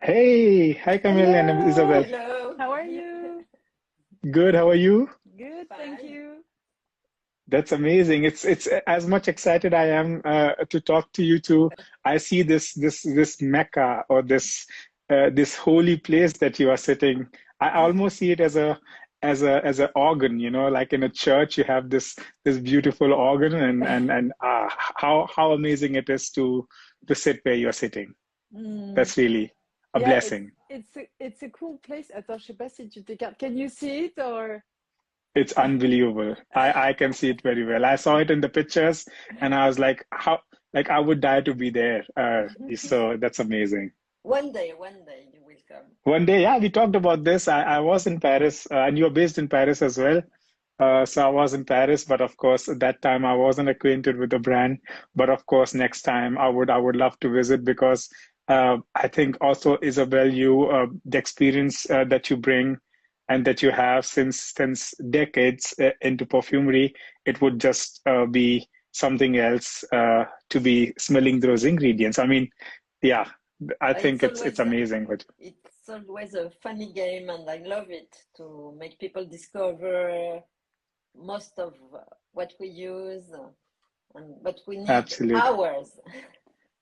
Hey, hi Camille and Hello, Isabel. Hello. how are you? Good, how are you? Good, thank Fine. you. That's amazing. It's as much excited I am to talk to you too. I see this Mecca or this holy place that you are sitting. I almost see it as a organ, like in a church you have this beautiful organ and how amazing it is to sit where you're sitting. Mm, That's really a yeah, blessing. it's a cool place. Attends, je sais pas si tu t'écartes. Can you see it or? It's unbelievable. I can see it very well. I saw it in the pictures and I was like, how, like I would die to be there. So that's amazing. One day you will come. One day, yeah, we talked about this. I was in Paris, and you're based in Paris as well. So I was in Paris, but of course, at that time I wasn't acquainted with the brand. But of course, next time I would love to visit because I think also Isabel, you the experience that you bring and that you have since decades into perfumery, it would just be something else to be smelling those ingredients. I mean, yeah, I think It's it's always amazing. But it's always a funny game, and I love it to make people discover most of what we use, but we need absolutely. hours.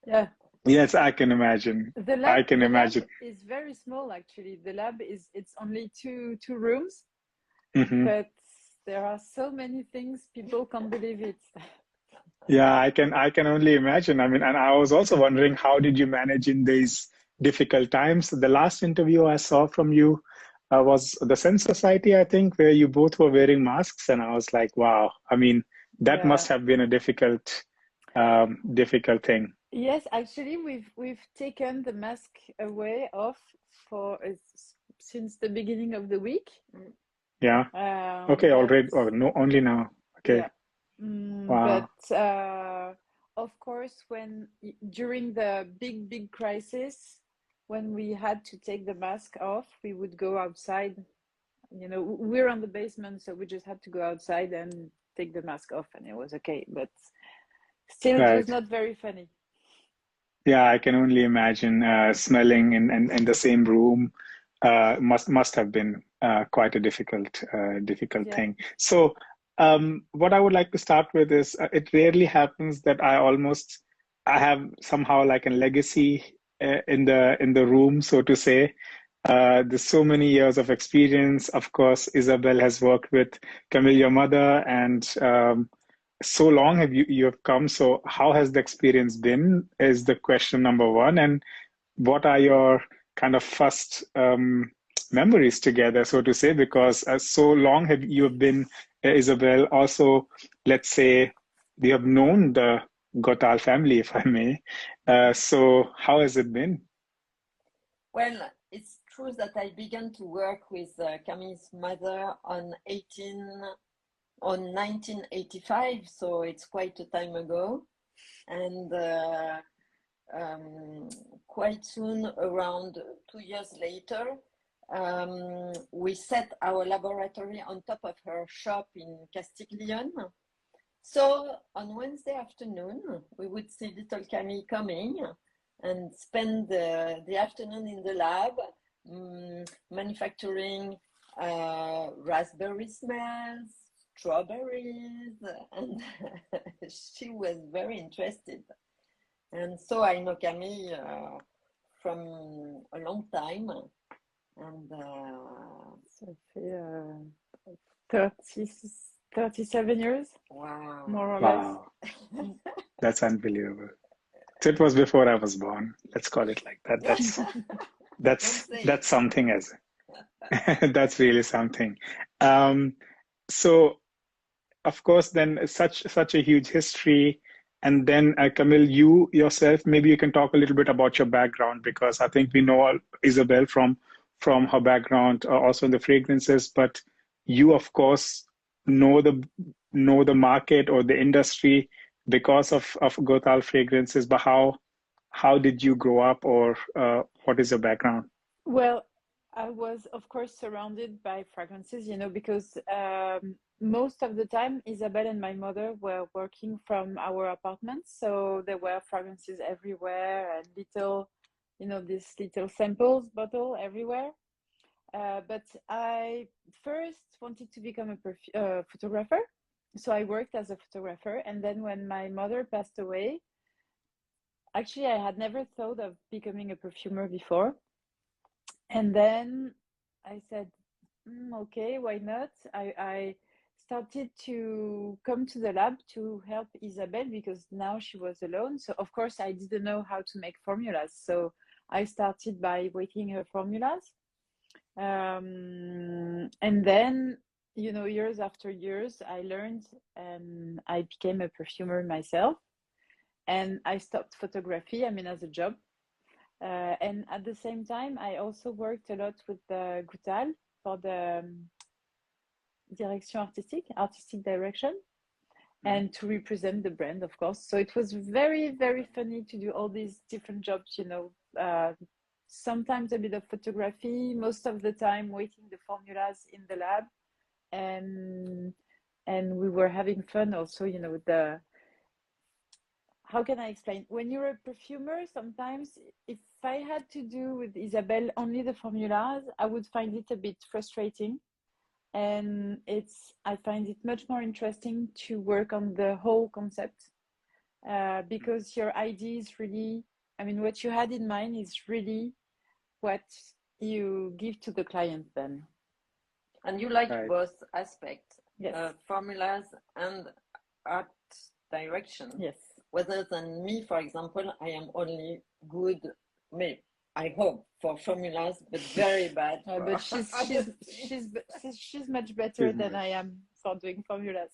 Yeah, Yes, I can imagine. the I lab can the lab imagine. is very small actually. The lab is it's only two rooms, Hmm. but there are so many things people can't believe it. Yeah, I can only imagine. I mean, and I was also wondering how did you manage in these difficult times? The last interview I saw from you was the Sense Society, I think, where you both were wearing masks, and I was like, wow. I mean, that Yeah. must have been a difficult thing. Yes, actually, we've taken the mask away off for since the beginning of the week. Mm. Yeah. Okay, But already. Oh, no, only now. yeah, Okay. Wow. but of course, during the big crisis, when we had to take the mask off, we would go outside. You know, we're on the basement, so we just had to go outside and take the mask off, and it was okay. But still, it was Right. not very funny. Yeah, I can only imagine smelling in the same room must have been quite a difficult Yeah. thing. So, what I would like to start with is it rarely happens that I have somehow like a legacy in the room, so to say. There's so many years of experience. Of course, Isabel has worked with Camille, your mother, and so long have you have come. So how has the experience been is the question number one. And what are your kind of first memories together, so to say, because so long have you have been Isabel. Also, let's say you have known the Gotal family, if I may. So how has it been? Well, it's true that I began to work with Camille's mother on 1985, so it's quite a time ago, and um, quite soon, around 2 years later, we set our laboratory on top of her shop in Castiglione. So on Wednesday afternoon, we would see little Camille coming and spend the afternoon in the lab, manufacturing raspberry smells, strawberries, and she was very interested. And so I know Camille from a long time, and Ça fait 30, 37 years, wow. more or less. Wow, Mm. that's unbelievable. So it was before I was born. Let's call it like that. That's Don't that's say that's it. something as that's really something. Um, so of course, then such a huge history, and then Camille, you yourself, maybe you can talk a little bit about your background because I think we know Isabel from her background, also in the fragrances, but you, of course, know the market or the industry because of Gothal fragrances. But how did you grow up, or what is your background? Well, I was, of course, surrounded by fragrances, because most of the time, Isabel and my mother were working from our apartments. So there were fragrances everywhere and little you know, these little samples bottle everywhere. But I first wanted to become a photographer. So I worked as a photographer. And then when my mother passed away, actually, I had never thought of becoming a perfumer before. And then I said, okay, why not? I started to come to the lab to help Isabelle because now she was alone. So, of course, I didn't know how to make formulas. So I started by waiting her formulas. And then, you know, years after years, I learned and I became a perfumer myself. And I stopped photography, I mean, as a job. And at the same time, I also worked a lot with the Goutal for the direction artistic direction, and to represent the brand, of course. So it was very, very funny to do all these different jobs, you know, sometimes a bit of photography, most of the time waiting the formulas in the lab. And we were having fun also, you know, the, how can I explain? When you're a perfumer, sometimes if I had to do with Isabelle only the formulas, I would find it a bit frustrating. And I find it much more interesting to work on the whole concept because your idea is really, I mean, what you had in mind is really what you give to the client then. And you like both aspects, yes. Formulas and art direction. Yes. Rather than me, for example, I am only good, I hope, for formulas, but very bad. But she's much better than I am for doing formulas.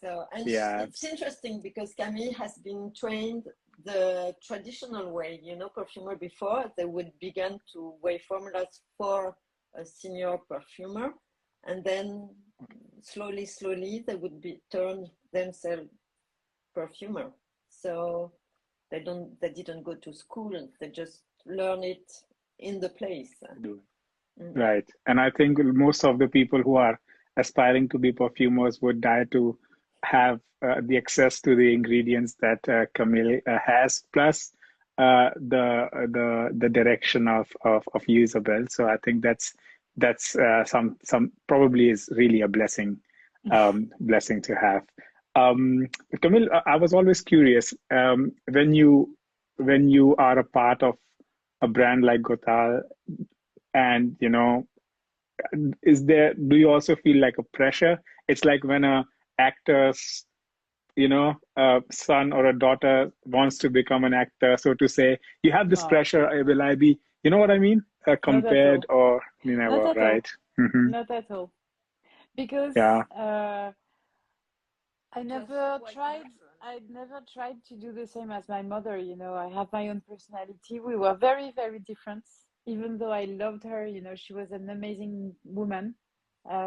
So, and it's interesting because Camille has been trained the traditional way. You know, perfumer before they would begin to weigh formulas for a senior perfumer, and then slowly they would turn themselves perfumer. So they didn't go to school, they just learn it in the place. Right. And I think most of the people who are aspiring to be perfumers would die to have the access to the ingredients that Camille has, plus the direction of you, Isabelle. So I think that's some probably is really a blessing blessing to have. Camille, I was always curious when you are a part of a brand like Goutal, and you know, do you also feel like a pressure? It's like when a actor's, you know, a son or a daughter wants to become an actor, so to say, you have this pressure. Will I be, you know what I mean? Compared or you never, right? Not at all. Because I never tried to do the same as my mother, you know. I have my own personality. We were very, very different. Even though I loved her, you know, she was an amazing woman,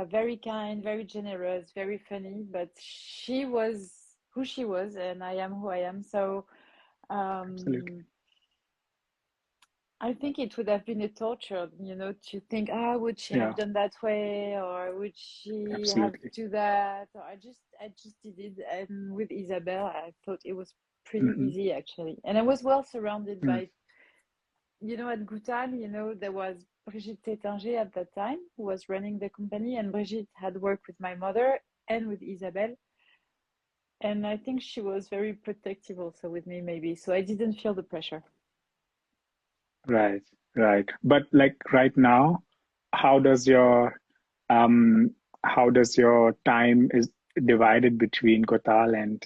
very kind, very generous, very funny, but she was who she was, and I am who I am. So Absolutely. I think it would have been a torture, you know, to think, would she have done that way, or would she have do that? Or I just did it, and with Isabelle, I thought it was pretty easy actually, and I was well surrounded by, you know, at Goutal, you know, there was Brigitte Tétinger at that time who was running the company, and Brigitte had worked with my mother and with Isabelle, and I think she was very protective also with me, maybe, so I didn't feel the pressure. Right. But like right now, how does your time is divided between Goutal and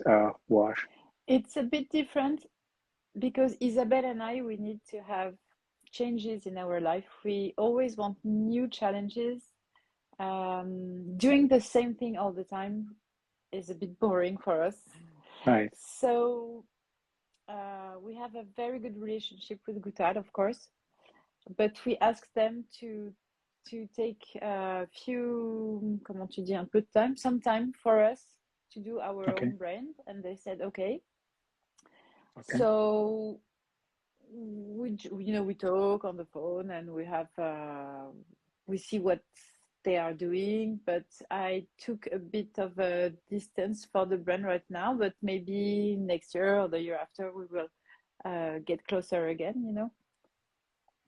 Wash? It's a bit different because Isabelle and I, we need to have changes in our life. We always want new challenges. Doing the same thing all the time is a bit boring for us. Right. So we have a very good relationship with Goutal, of course, but we ask them to take a few, comment tu dis, un peu de time, some time for us to do our own brand, and they said okay. So we talk on the phone, and we have we see what they are doing, but I took a bit of a distance for the brand right now, but maybe next year or the year after we will get closer again, you know.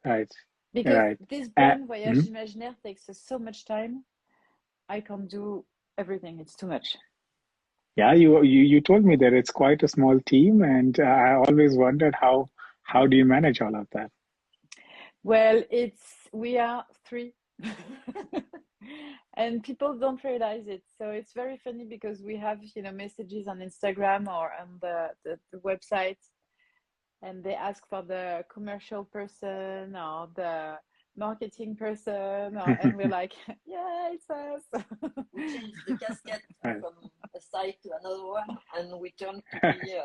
Right. Because Right. this Uh, brand, Voyages Imaginaires, takes us so much time. I can't do everything. It's too much. yeah, you told me that it's quite a small team, and I always wondered how do you manage all of that? Well, we are three. And people don't realize it. So it's very funny because we have, you know, messages on Instagram or on the website, and they ask for the commercial person or the marketing person, and we're like, yeah, it's us. We change the casket Right. from a side to another one, and we turn to be.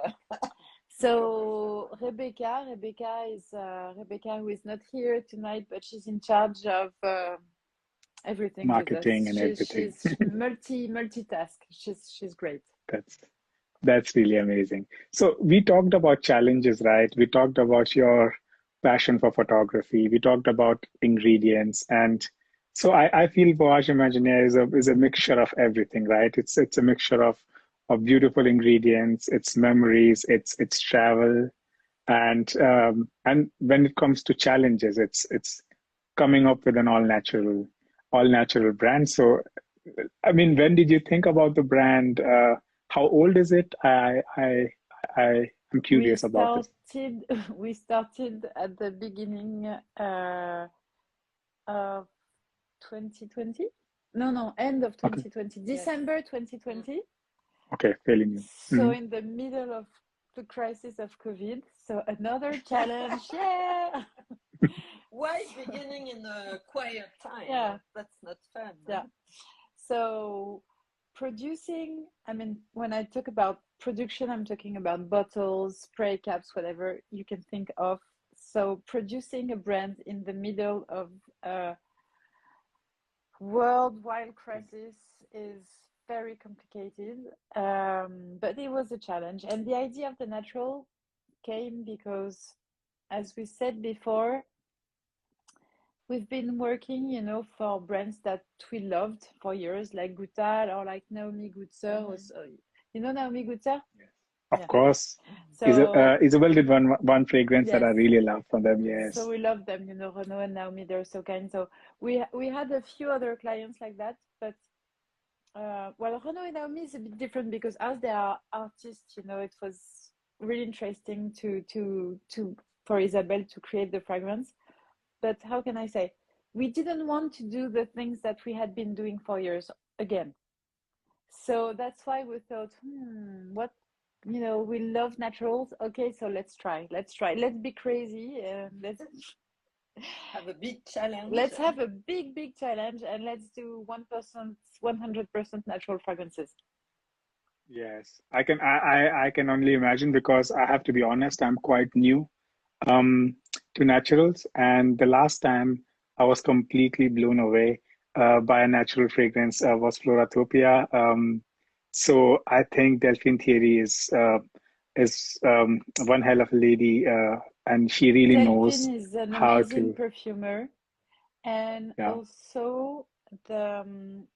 So Rebecca who is not here tonight, but she's in charge of everything with us. Marketing and everything. She's multitask. She's great. That's that's really amazing. So we talked about challenges, right? We talked about your passion for photography. We talked about ingredients, and so I feel Voyage Imaginaire is a mixture of everything, right? It's a mixture of beautiful ingredients, it's memories, it's travel, and when it comes to challenges, it's coming up with an all natural brand. So I mean, when did you think about the brand? How old is it? I'm We curious about this. started we started at the beginning of 2020. No, end of Okay, 2020, Yes. December 2020. okay, fairly new. So Mhm. in the middle of the crisis of COVID, so another challenge. Yeah. Why beginning in a quiet time? Yeah. That's not fun. Yeah. So producing, I mean, when I talk about production, I'm talking about bottles, spray caps, whatever you can think of. So producing a brand in the middle of a worldwide crisis is very complicated, but it was a challenge. And the idea of the natural came because, as we said before, we've been working, you know, for brands that we loved for years, like Goutal or like Naomi Gutser. You know Naomi Gutser? Yes. Of Yeah. course. So Isabel did one fragrance that yes, I really love from them. so Yes. we love them, you know, Renaud and Naomi. They're so kind. So we had a few other clients like that, but well, Renaud and Naomi is a bit different because as they are artists, you know, it was really interesting to for Isabelle to create the fragrance. But how can I say? We didn't want to do the things that we had been doing for years again. So that's why we thought, what, you know, we love naturals. Okay, so let's try. Let's be crazy. Let's Have a big challenge. let's have a big challenge, and let's do 1%, 100% natural fragrances. Yes. I can only imagine because I have to be honest, I'm quite new to naturals. And the last time I was completely blown away by a natural fragrance was Floratopia. So I think Delphine Thierry is one hell of a lady, and she really knows Delphine is an how amazing to. perfumer, and Yeah. also the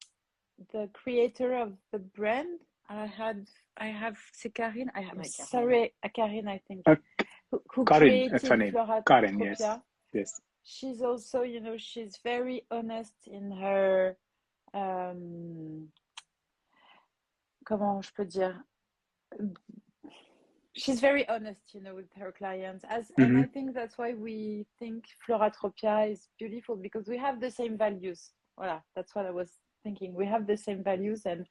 creator of the brand. I have c'est Karine. I'm Karine. sorry, Karine, I think, Uh, who Karin, that's her created name. Karin, yes. Floratopia. Yes. She's also, you know, she's very honest in her comment je peux dire, she's very honest, you know, with her clients. And I Hmm. think that's why we think Floratopia is beautiful, because we have the same values. Voilà, that's what I was thinking. We have the same values, and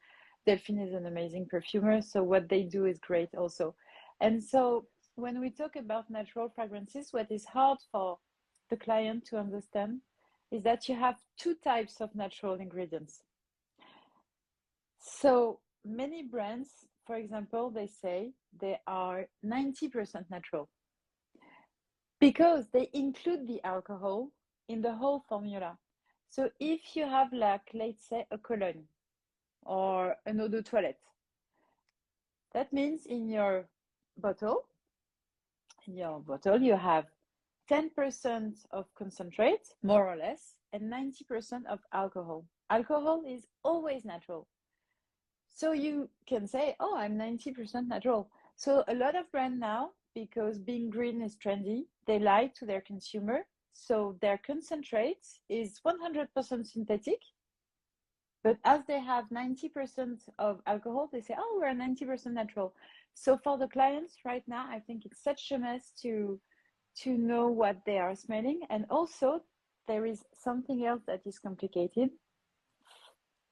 Delphine is an amazing perfumer, so what they do is great also. And so when we talk about natural fragrances, what is hard for the client to understand is that you have two types of natural ingredients. So many brands, for example, they say they are 90% natural because they include the alcohol in the whole formula. So if you have, like, let's say, a cologne or an eau de toilette, that means in your bottle, you have 10% of concentrate, more or less, and 90% of alcohol. Alcohol is always natural. So you can say, oh, I'm 90% natural. So a lot of brands now, because being green is trendy. They lie to their consumer. So their concentrate is 100% synthetic. But as they have 90% of alcohol, they say, oh, we're 90% natural. So for the clients right now, I think it's such a mess to know what they are smelling. And also, there is something else that is complicated.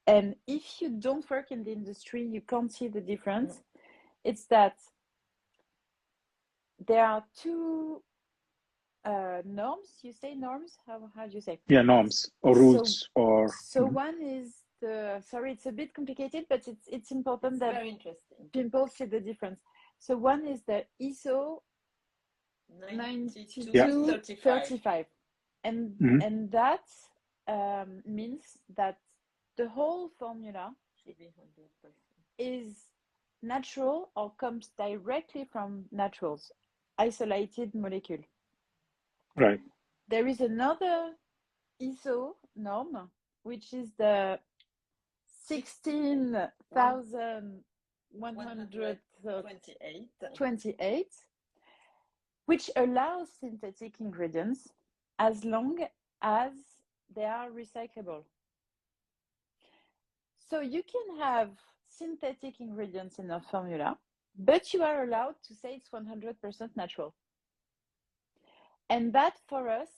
And if you don't work in the industry, you can't see the difference. It's that there are two norms. You say norms? How do you say? Yeah, norms or rules So one is sorry, it's a bit complicated, but it's important that very interesting. people see the difference. So one is the ISO 9235, and that means that the whole formula is natural or comes directly from naturals, isolated molecule. Right. There is another ISO norm, which is the 16,128, which allows synthetic ingredients as long as they are recyclable. So you can have synthetic ingredients in a formula, but you are allowed to say it's 100% natural. And that for us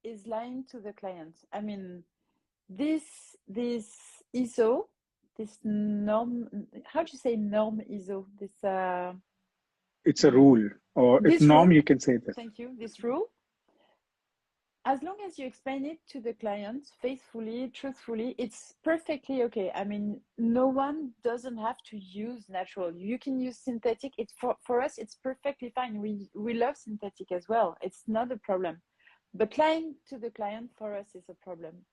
is lying to the client. I mean, this ISO, this norm, how do you say norm ISO? This it's a rule, or if norm, you can say this. Thank you. This rule, as long as you explain it to the client faithfully, truthfully, it's perfectly okay. I mean, no one doesn't have to use natural. You can use synthetic. It's for us, it's perfectly fine. We love synthetic as well. It's not a problem. But lying to the client for us is a problem.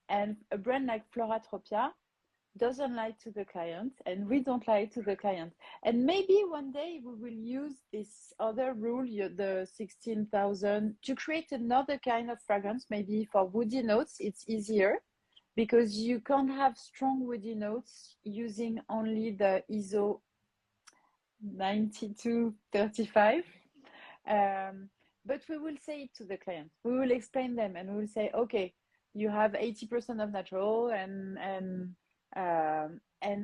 And a brand like Floratropia doesn't lie to the client, and we don't lie to the client. And maybe one day we will use this other rule, the 16,000, to create another kind of fragrance. Maybe for woody notes, it's easier because you can't have strong woody notes using only the ISO 9235. But we will say it to the client. We will explain them, and we will say, okay, you have 80% of natural and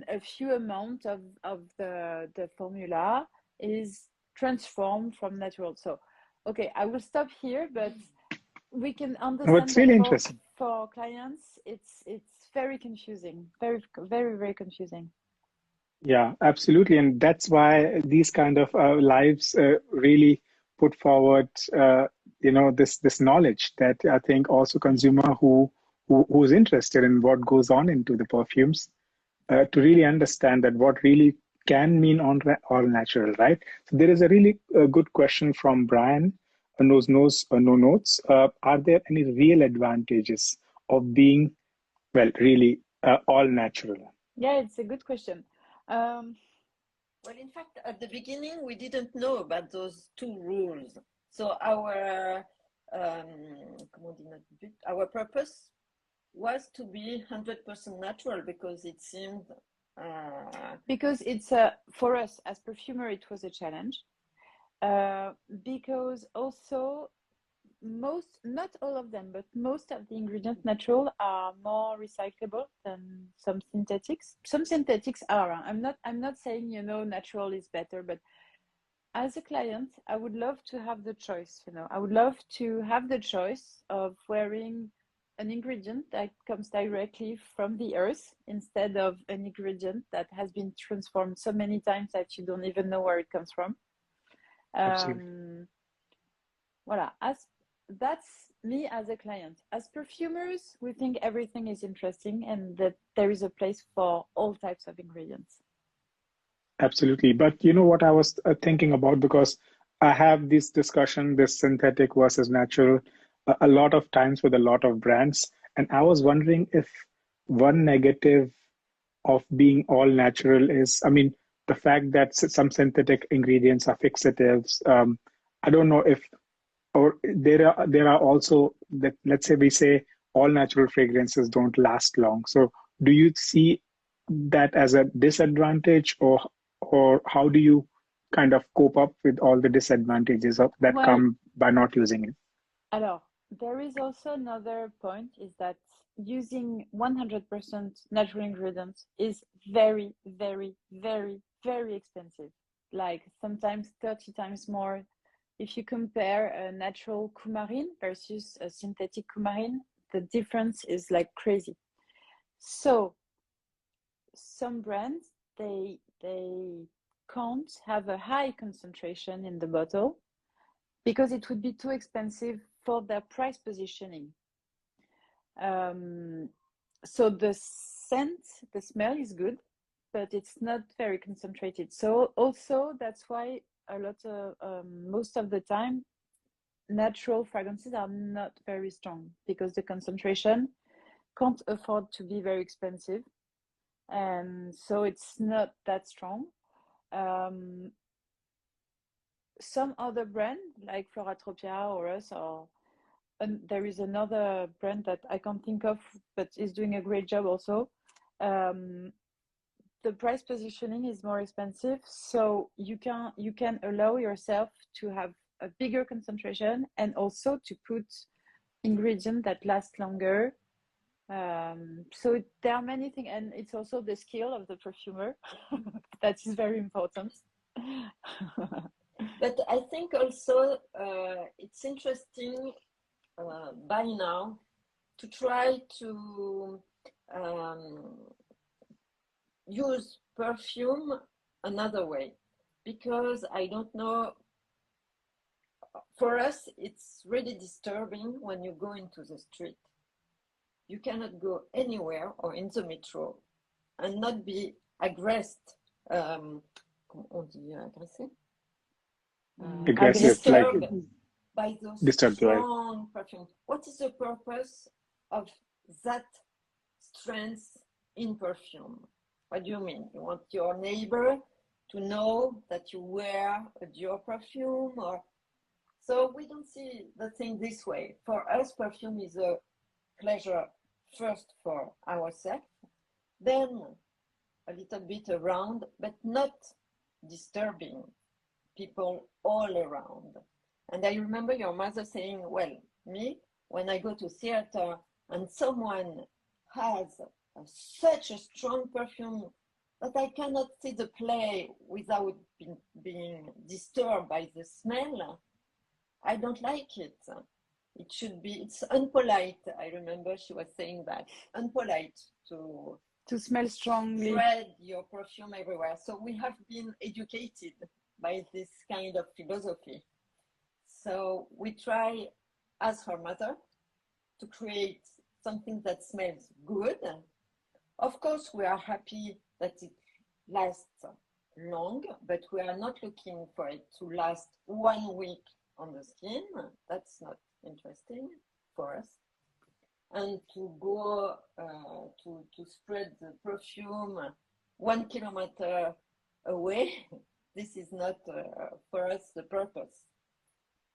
a few amount of the formula is transformed from natural. So, okay, I will stop here, but we can understand. What's really interesting for clients, it's very confusing, very, very, very confusing. Yeah, absolutely, and that's why these kind of lives really put forward, this knowledge that I think also consumer who's interested in what goes on into the perfumes to really understand that what really can mean all natural, right? So there is a really good question from Brian, no notes. Are there any real advantages of being, well, really all natural? Yeah, it's a good question. Well, in fact, at the beginning, we didn't know about those two rules. So our purpose was to be 100% natural because it seemed... Because it's for us as perfumer, it was a challenge. Because also not all of them, but most of the ingredients natural are more recyclable than some synthetics. Some synthetics are. I'm not saying natural is better, but as a client, I would love to have the choice. I would love to have the choice of wearing an ingredient that comes directly from the earth instead of an ingredient that has been transformed so many times that you don't even know where it comes from. Voilà. That's me as a client. As perfumers, we think everything is interesting and that there is a place for all types of ingredients. Absolutely. But you know what I was thinking about, because I have this discussion, this synthetic versus natural, a lot of times with a lot of brands. And I was wondering if one negative of being all natural is, I mean, the fact that some synthetic ingredients are fixatives. I don't know if, or there are also that, let's say we say all natural fragrances don't last long. So do you see that as a disadvantage, or how do you kind of cope up with all the disadvantages of that Well, come by not using it? alors, there is also another point is that using 100% natural ingredients is very, very, very, very expensive. Like sometimes 30 times more. If you compare a natural coumarin versus a synthetic coumarin, the difference is like crazy. So some brands, they can't have a high concentration in the bottle because it would be too expensive for their price positioning. So the scent, the smell is good, but it's not very concentrated. So also that's why a lot of most of the time natural fragrances are not very strong because the concentration can't afford to be very expensive, and so it's not that strong. Some other brand like Floratropia or us, or there is another brand that I can't think of, but is doing a great job also. The price positioning is more expensive, so you can allow yourself to have a bigger concentration and also to put ingredients that last longer. So there are many things, and it's also the skill of the perfumer that is very important. But I think also it's interesting by now to try to use perfume another way, because I don't know, for us it's really disturbing when you go into the street. You cannot go anywhere or in the metro and not be aggressed. Comment on dit agressé? Aggressive, like Disturbed by those disturbed, right? strong perfumes. What is the purpose of that strength in perfume? What do you mean? You want your neighbor to know that you wear a Dior perfume? Or so we don't see the thing this way. For us, perfume is a pleasure first for ourselves, then a little bit around, but not disturbing people all around. And I remember your mother saying, well, me, when I go to theater and someone has such a strong perfume that I cannot see the play without being disturbed by the smell, I don't like it. It should be, it's unpolite. I remember she was saying that, unpolite to smell strongly, spread your perfume everywhere. So we have been educated by this kind of philosophy. So we try, as her mother, to create something that smells good. Of course, we are happy that it lasts long, but we are not looking for it to last 1 week on the skin. That's not interesting for us. And to go to spread the perfume 1 kilometer away, this is not for us the purpose.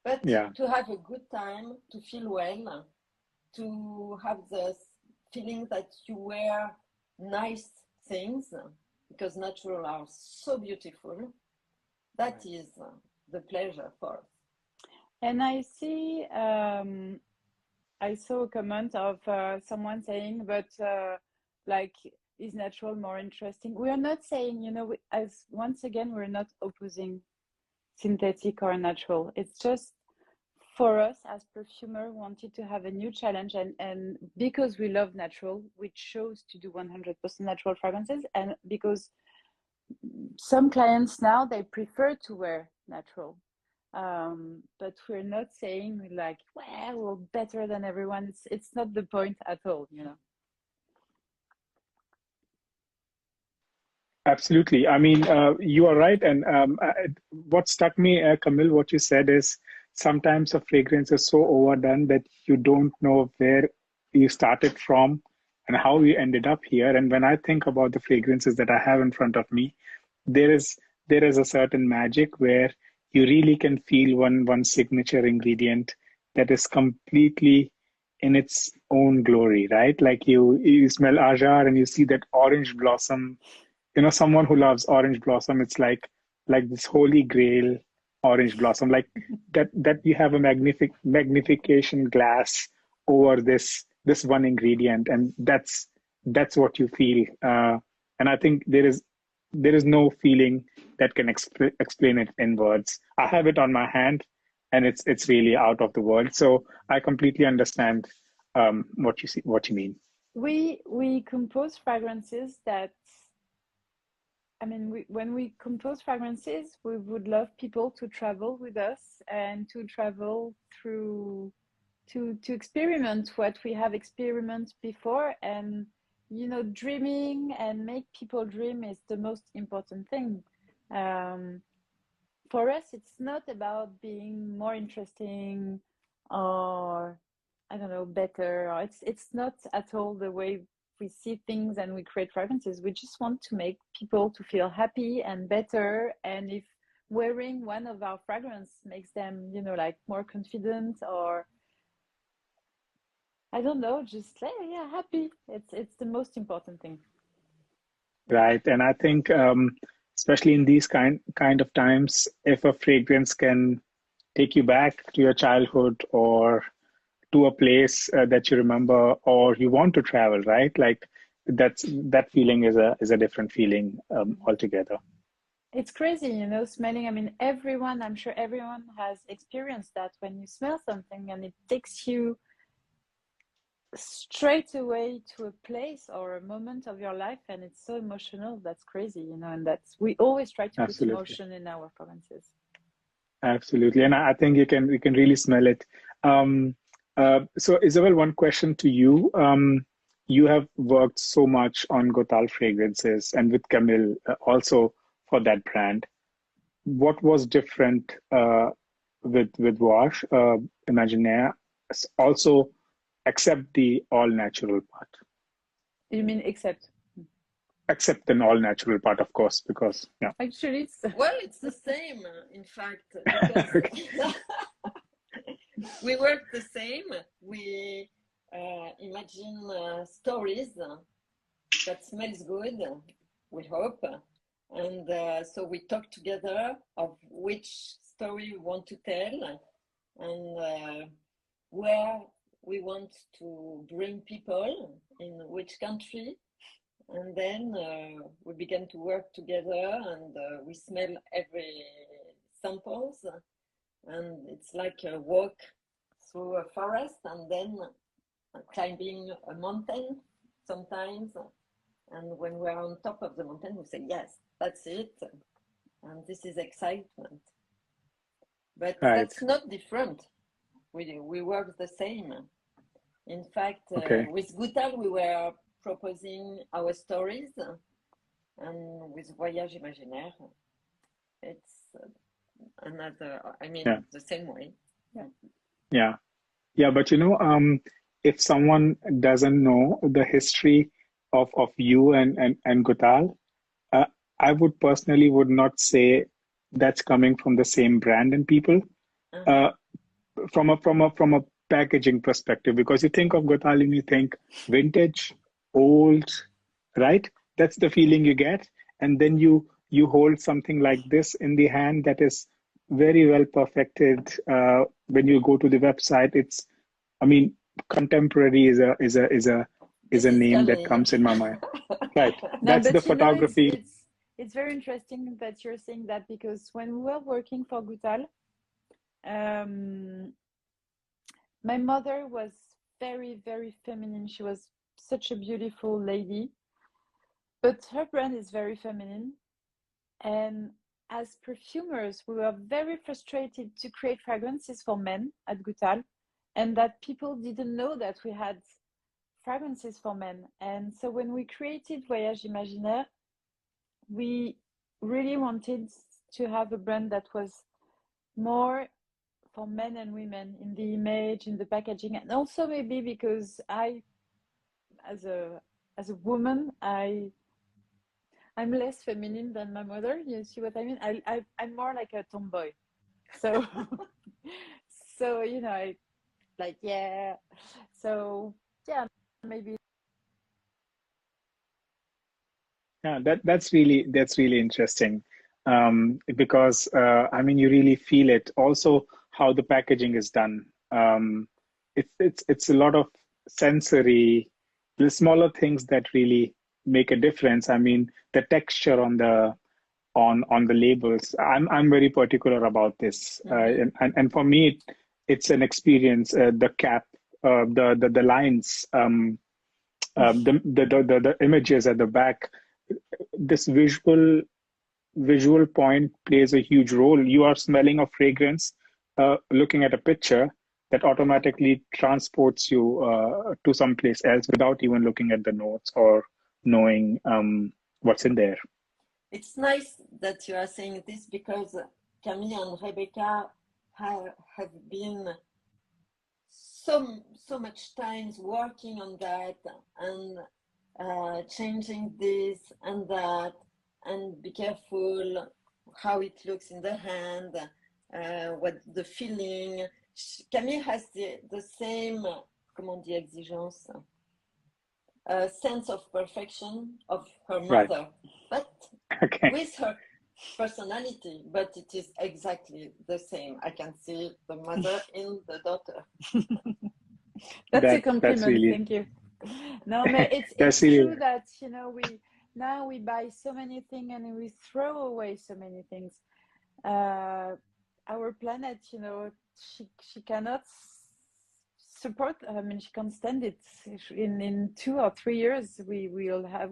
But Yeah. to have a good time, to feel well, to have the feeling that you wear nice things, because natural are so beautiful, that is the pleasure for us. And I see, I saw a comment of someone saying, but like, is natural more interesting? We are not saying, you know, as once again, we're not opposing synthetic or natural. It's just for us as perfumer wanted to have a new challenge, and because we love natural, we chose to do 100% natural fragrances, and because some clients now they prefer to wear natural. But we're not saying like, well, we're better than everyone. It's not the point at all, you know. Absolutely. I mean, you are right. And what struck me, Camille, what you said is sometimes a fragrance is so overdone that you don't know where you started from and how you ended up here. And when I think about the fragrances that I have in front of me, there is a certain magic where you really can feel one signature ingredient that is completely in its own glory, right? Like you smell ajar and you see that orange blossom. You know, someone who loves orange blossom, it's like like this holy grail orange blossom, like that you have a magnification glass over this one ingredient, and that's what you feel. And I think there is no feeling that can explain it in words. I have it on my hand, and it's really out of the world. So I completely understand what you mean. We compose fragrances that, I mean, when we compose fragrances, we would love people to travel with us and to travel through to experiment what we have experienced before. And dreaming and make people dream is the most important thing. For us, it's not about being more interesting or, I don't know, better. Or it's not at all the way we see things and we create fragrances. We just want to make people to feel happy and better. And if wearing one of our fragrance makes them, like more confident, or I don't know, just like, yeah, happy. It's the most important thing. Right. And I think, especially in these kind of times, if a fragrance can take you back to your childhood or to a place that you remember, or you want to travel, right? Like that feeling is a different feeling altogether. It's crazy, smelling. I mean, I'm sure everyone has experienced that when you smell something and it takes you straight away to a place or a moment of your life, and it's so emotional. That's crazy, and we always try to put Absolutely. emotion in our fragrances. Absolutely. And I think you can really smell it. So Isabel, one question to you. You have worked so much on Goutal fragrances and with Camille also for that brand. What was different with Wash Imaginaire, also except the all natural part? You mean except Except an all natural part, of course, because yeah. actually it's the same, in fact, because we work the same. We imagine stories that smells good, we hope, and so we talk together of which story we want to tell, and where we want to bring people, in which country. And then we began to work together, and we smell every samples, and it's like a walk through a forest and then climbing a mountain sometimes. And when we're on top of the mountain, we say, yes, that's it, and this is excitement. But Right. that's not different. We work the same. In fact, Okay. with Goutal, we were proposing our stories, and with Voyages Imaginaires, it's another, Yeah. the same way. Yeah, but if someone doesn't know the history of you and Goutal, I would personally would not say that's coming from the same brand and people. From a packaging perspective, because you think of Goutal and you think vintage, old, right? That's the feeling you get, and then you hold something like this in the hand that is very well perfected. When you go to the website, I mean, contemporary is a name that Camille. comes in my mind. Right. No, That's the photography. it's very interesting that you're saying that, because when we were working for Goutal, my mother was very, very feminine. She was such a beautiful lady, but her brand is very feminine. And as perfumers, we were very frustrated to create fragrances for men at Goutal, and that people didn't know that we had fragrances for men. And so when we created Voyage Imaginaire, we really wanted to have a brand that was more for men and women, in the image, in the packaging, and also maybe because I, as a woman, I'm less feminine than my mother. You see what I mean? I'm more like a tomboy. So so I like, yeah. So yeah, maybe. Yeah, that's really interesting. because I mean, you really feel it. Also, how the packaging is done. It's a lot of sensory, the smaller things that really make a difference. I mean, the texture on the labels. I'm very particular about this, and for me, it's an experience. The cap, the lines, the images at the back. This visual point plays a huge role. You are smelling a fragrance, looking at a picture that automatically transports you to someplace else without even looking at the notes or knowing what's in there. It's nice that you are saying this because Camille and Rebecca have been so much times working on that and changing this and that, and be careful how it looks in the hand, what the feeling. Camille has the same, comment on dit exigence, sense of perfection of her mother, but with her personality, but it is exactly the same. I can see the mother in the daughter. That's a compliment. Really... Thank you. No, but it's true that, you know, we buy so many things and we throw away so many things. Our planet, you know, she cannot support. I mean, she can't stand it. In 2 or 3 years, we will have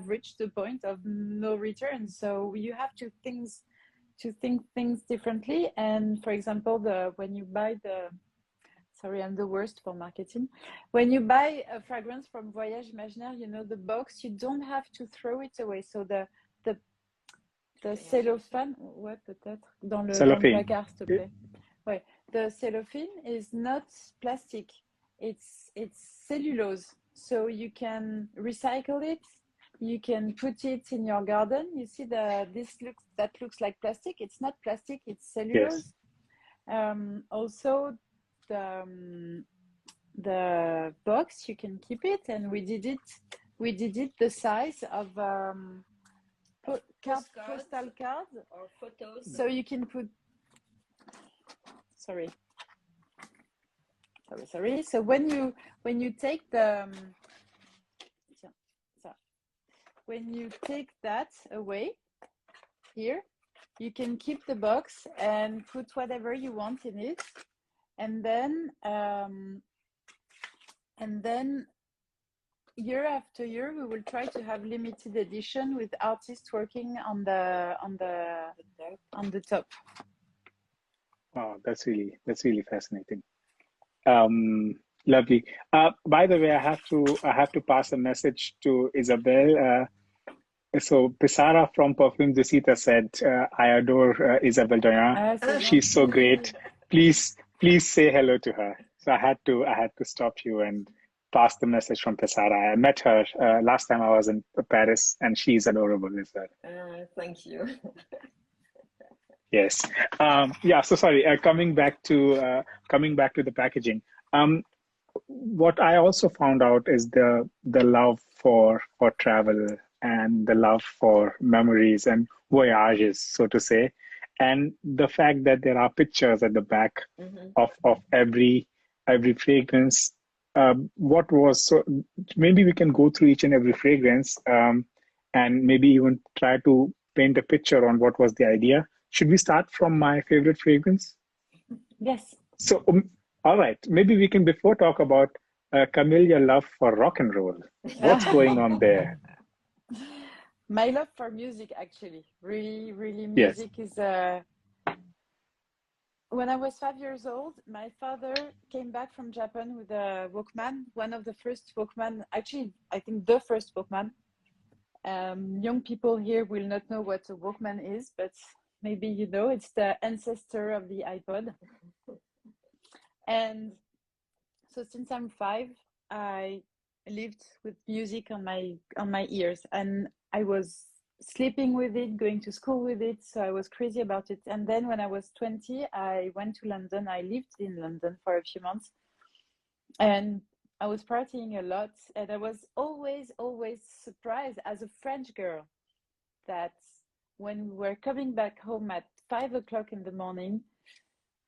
reached the point of no return. So you have to think things differently. And for example, when you buy sorry, I'm the worst for marketing. When you buy a fragrance from Voyages Imaginaires, you know, the box, you don't have to throw it away. So the cellophane, ouais, peut-être, dans le placard, s'il te plaît. Ouais, the cellophane is not plastic. It's cellulose. So you can recycle it. You can put it in your garden. You see that looks like plastic. It's not plastic, it's cellulose. Yes. Also, the box, you can keep it, and we did it the size of postal cards or photos, so you can put sorry so when you take the when you take that away here, you can keep the box and put whatever you want in it. And then year after year, we will try to have limited edition with artists working on the top. Oh, that's really fascinating. Lovely. By the way, I have to pass a message to Isabelle. So Pisara from Parfums de Sita said, "I adore Isabelle Doyen. She's so great. Please say hello to her." So I had to stop you and pass the message from Pisara. I met her last time I was in Paris, and she's adorable as well. Thank you. Yes. Yeah. So sorry. Coming back to the packaging. What I also found out is the love for travel and the love for memories and voyages, so to say, and the fact that there are pictures at the back of every fragrance. What was so? Maybe we can go through each and every fragrance, and maybe even try to paint a picture on what was the idea. Should we start from my favorite fragrance? Yes. So, all right. Maybe we can talk about Camille, your love for rock and roll. What's going on there? My love for music, actually, really music. Yes. Is when I was 5 years old, my father came back from Japan with a Walkman, one of the first Walkman, actually, I think the first Walkman. Young people here will not know what a Walkman is, but maybe you know, it's the ancestor of the iPod. And so since I'm 5, I lived with music on my ears, and I was sleeping with it, going to school with it, so I was crazy about it. And then when I was 20, I went to London. I lived in London for a few months, and I was partying a lot, and I was always surprised as a French girl that when we were coming back home at 5 o'clock in the morning,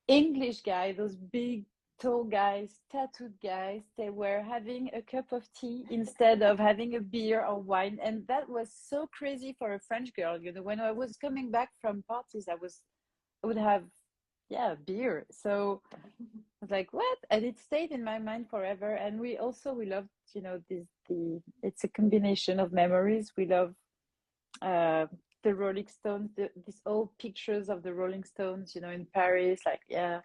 English guy, those big, tall guys, tattooed guys, they were having a cup of tea instead of having a beer or wine. And that was so crazy for a French girl. You know, when I was coming back from parties, I would have, yeah, beer. So I was like, what? And it stayed in my mind forever. And we loved, you know, it's a combination of memories. We love the Rolling Stones, these old pictures of the Rolling Stones, you know, in Paris, like, yeah.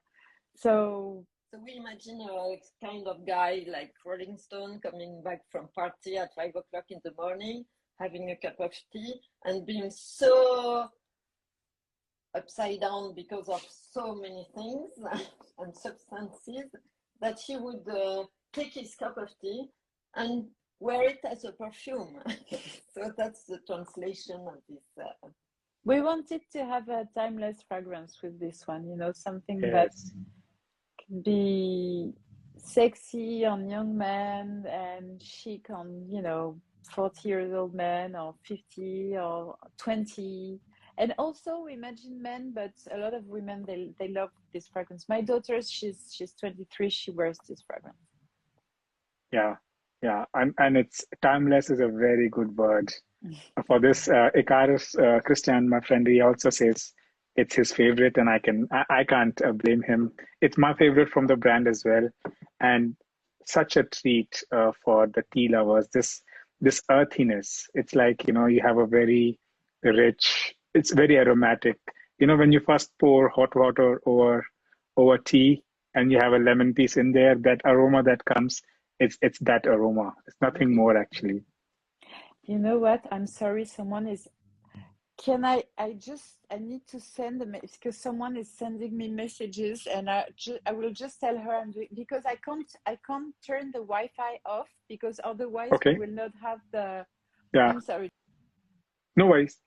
So we imagine a kind of guy like Rolling Stone coming back from party at 5 o'clock in the morning, having a cup of tea and being so upside down because of so many things and substances that he would take his cup of tea and wear it as a perfume. So that's the translation of this. We wanted to have a timeless fragrance with this one, you know, something Yes. that can be sexy on young men and chic on, you know, 40 years old men or 50 or 20. And also imagine men, but a lot of women, they love this fragrance. My daughter, she's 23, she wears this fragrance. Yeah, yeah, and it's timeless is a very good word for this. Icarus, Christian, my friend, he also says it's his favorite, and I can't blame him. It's my favorite from the brand as well, and such a treat for the tea lovers. This earthiness. It's like, you know, you have a very rich. It's very aromatic. You know, when you first pour hot water over tea, and you have a lemon piece in there, that aroma that comes. It's that aroma. It's nothing more actually. You know what? I'm sorry. Someone is. Can I need to send a message because someone is sending me messages, and I will just tell her I'm doing, because I can't turn the Wi-Fi off because otherwise Okay. we will not have the. Yeah. I'm sorry. No worries.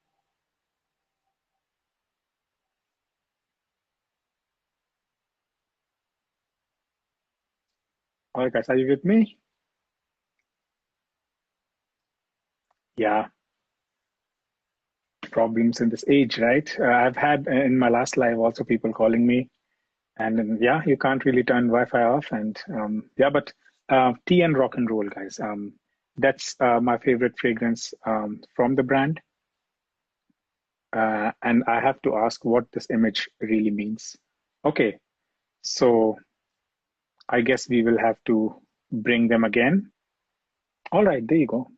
All right, guys, are you with me? Yeah. Problems in this age, right? I've had in my last live also people calling me, and then, yeah, you can't really turn Wi-Fi off, and yeah, but tea and rock and roll, guys. That's my favorite fragrance from the brand, and I have to ask what this image really means. Okay, so I guess we will have to bring them again. All right, there you go.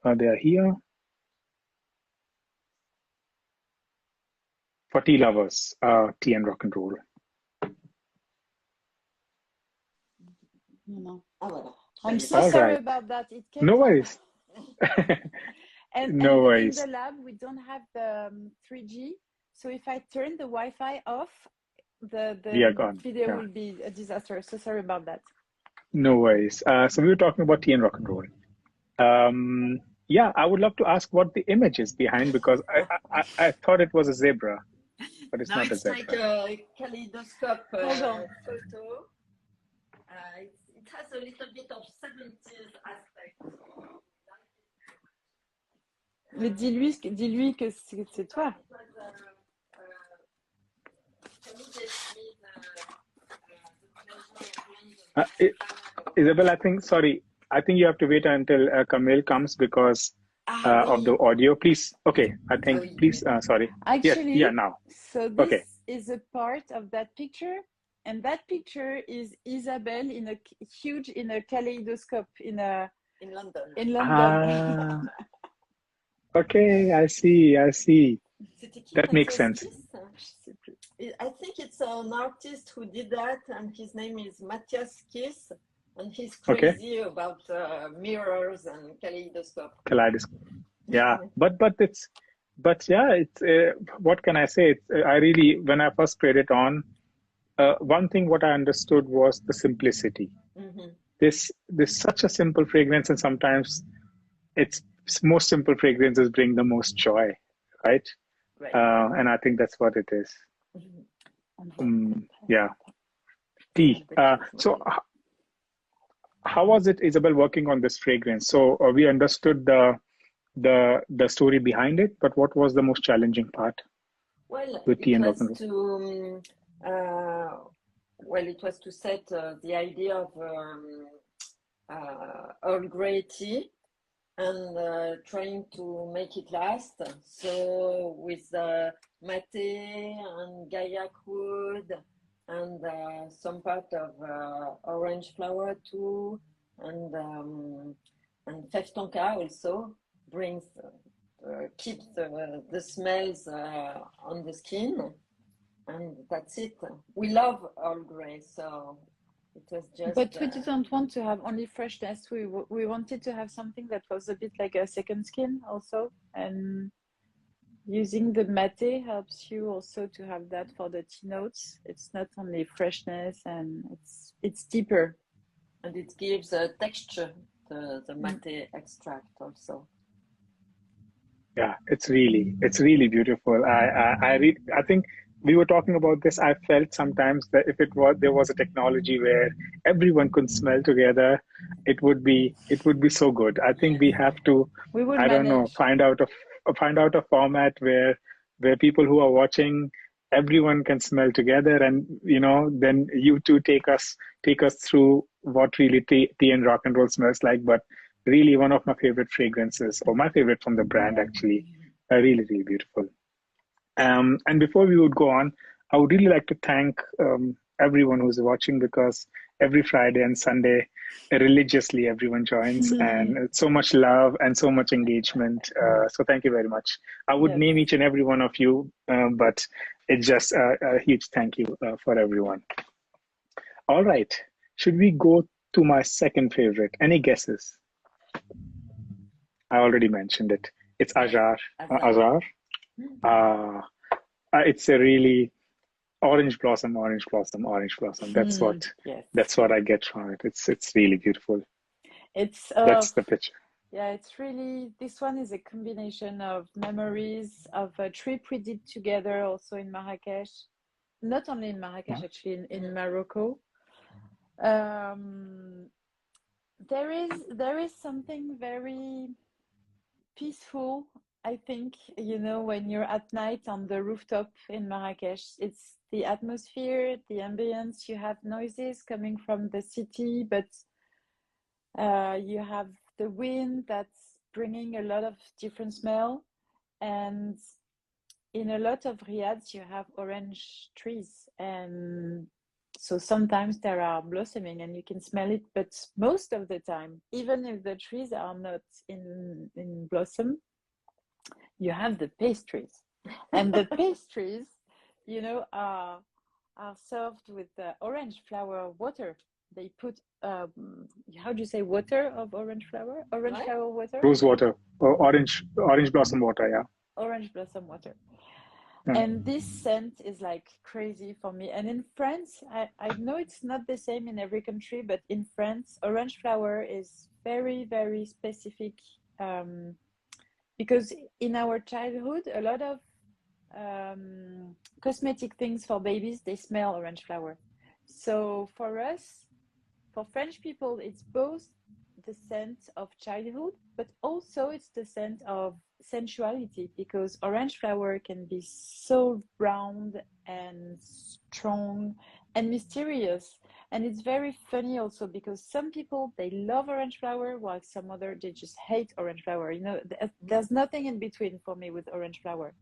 They are here. For tea lovers, tea and rock and roll. No. Ah, voilà. I'm so All sorry right. about that. It kept No on. worries. And No in worries. the lab, we don't have the 3G. So if I turn the Wi-Fi off, the We are gone. video Yeah. will be a disaster. So sorry about that. No worries. So we were talking about tea and rock and roll. Yeah, I would love to ask what the image is behind, because I thought it was a zebra, but it's No, not a it's zebra. like a kaleidoscope Hold on. photo. It has a little bit of 70s aspect. Mais dis-lui que c'est toi. Isabel, I think you have to wait until Camille comes because of the audio. Please, okay, I think, please, sorry. Actually, yes, yeah, now. So this Okay. is a part of that picture, and that picture is Isabelle in a kaleidoscope in London. In London. Okay, I see. That makes sense. I think it's an artist who did that, and his name is Matthias Kiss, and he's crazy about mirrors and kaleidoscope. Yeah, but it's what can I say? I really, when I first played it on, one thing what I understood was the simplicity. Mm-hmm. This such a simple fragrance, and sometimes it's most simple fragrances bring the most joy, right? Right. And I think that's what it is. Mm-hmm. Yeah. Tea. So how was it, Isabel, working on this fragrance? So we understood the the story behind it, but what was the most challenging part Well, with tea it and rock was and roll? to well, it was to set the idea of Earl Grey tea and trying to make it last. So with mate and gaiac wood and some part of orange flower too, and fève tonka also brings keeps the smells on the skin, and that's it. We love Earl Grey, so it was just. But we didn't want to have only freshness. We wanted to have something that was a bit like a second skin also, and using the mate helps you also to have that for the tea notes. It's not only freshness, and it's deeper, and it gives a texture, the mate extract also. Yeah, it's really beautiful. I think we were talking about this. I felt sometimes that if there was a technology where everyone could smell together, it would be so good. I think we have to, we would I don't know, manage. find out a format where people who are watching, everyone can smell together, and then you two take us through what really tea and rock and roll smells like. But really, one of my favorite fragrances, or my favorite from the brand, actually, really beautiful. And before we would go on, I would really like to thank everyone who's watching, because every Friday and Sunday, religiously, everyone joins, and it's so much love and so much engagement. So thank you very much. I would name each and every one of you, but it's just a huge thank you for everyone. All right. Should we go to my second favorite? Any guesses? I already mentioned it. It's Azar. Azar. It's a really orange blossom. That's what I get from it. It's really beautiful. That's the picture. Yeah, it's really, this one is a combination of memories of a trip we did together also in Marrakesh. Not only in Marrakesh, actually in Morocco. There is something very peaceful, I think, when you're at night on the rooftop in Marrakesh. It's the atmosphere, the ambience. You have noises coming from the city, but you have the wind that's bringing a lot of different smell. And in a lot of riads, you have orange trees, and so sometimes there are blossoming and you can smell it, but most of the time, even if the trees are not in blossom, you have the pastries. And the pastries, are served with the orange flower water. They put, how do you say, water of orange flower? Orange flower water? Rose water, or orange blossom water, yeah. Orange blossom water. And this scent is like crazy for me. And in France, I know it's not the same in every country, but in France, orange flower is very, very specific, because in our childhood, a lot of cosmetic things for babies, they smell orange flower. So for us, for French people, it's both the scent of childhood, but also it's the scent of sensuality, because orange flower can be so round and strong and mysterious. And it's very funny also, because some people, they love orange flower, while some other, they just hate orange flower. There's nothing in between for me with orange flower.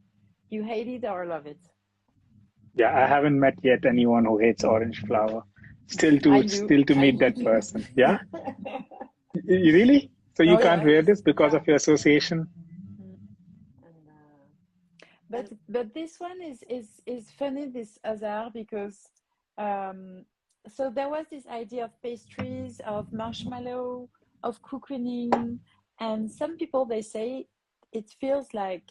You hate it or love it. Yeah, I haven't met yet anyone who hates orange flower. Still to meet that person. Yeah. You really? So you can't wear this because of your association? But this one is funny, this Azar, because so there was this idea of pastries, of marshmallow, of cocooning, and some people, they say it feels like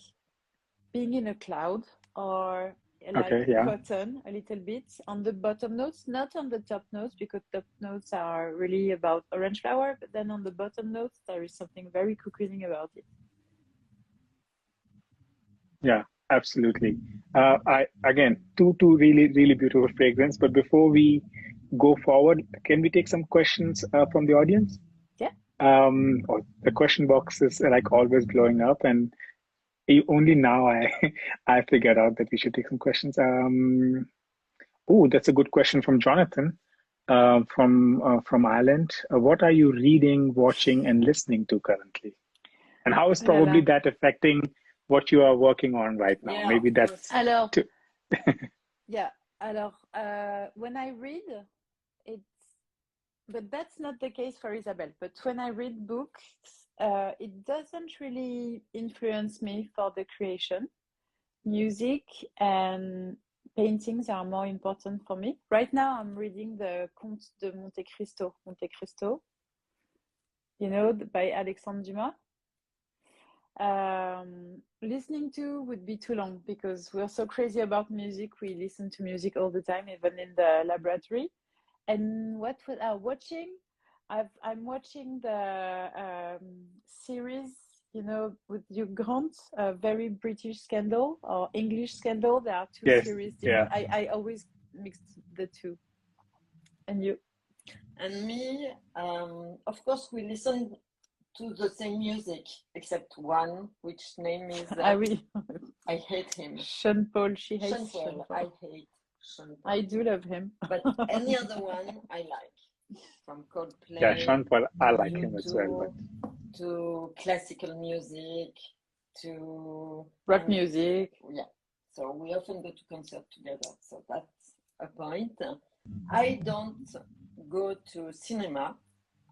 being in a cloud, or like cotton a little bit on the bottom notes, not on the top notes, because top notes are really about orange flower, but then on the bottom notes there is something very cocooning about it. Yeah, absolutely. Again, two really beautiful fragrance. But before we go forward, can we take some questions from the audience? Yeah, The question box is like always blowing up, and only now I I figured out that we should take some questions. Oh, that's a good question from Jonathan, from Ireland. What are you reading, watching, and listening to currently? And how is Oh là probably là. that affecting what you are working on right now? Yeah, Maybe of course. that's Alors, too. yeah. Alors, when I read, it's but that's not the case for Isabelle. But when I read books, it doesn't really influence me for the creation. Music and paintings are more important for me. Right now, I'm reading the Conte de Monte Cristo, by Alexandre Dumas. Listening to would be too long because we're so crazy about music. We listen to music all the time, even in the laboratory. And what watching? I'm watching the series, with Hugh Grant, very British Scandal or English Scandal. There are two Yes, series. yeah. I always mix the two. And you? And me, of course, we listen to the same music, except one, which name is, Oui. I hate him. Sean Paul, she hates Sean Sean Paul. Paul. I hate Sean Paul. I do love him. But any other one I like, from Coldplay, Yeah, Sean Paul, I like him as well, U2, but to classical music, to Rock music. yeah. So we often go to concert together. So that's a point. I don't go to cinema.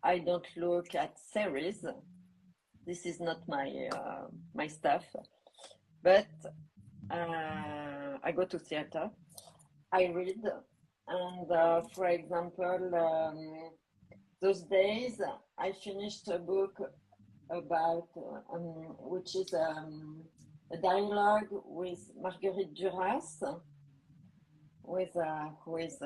I don't look at series. This is not my stuff. But I go to theater. I read, and for example, those days I finished a book about which is a dialogue with Marguerite Duras, who is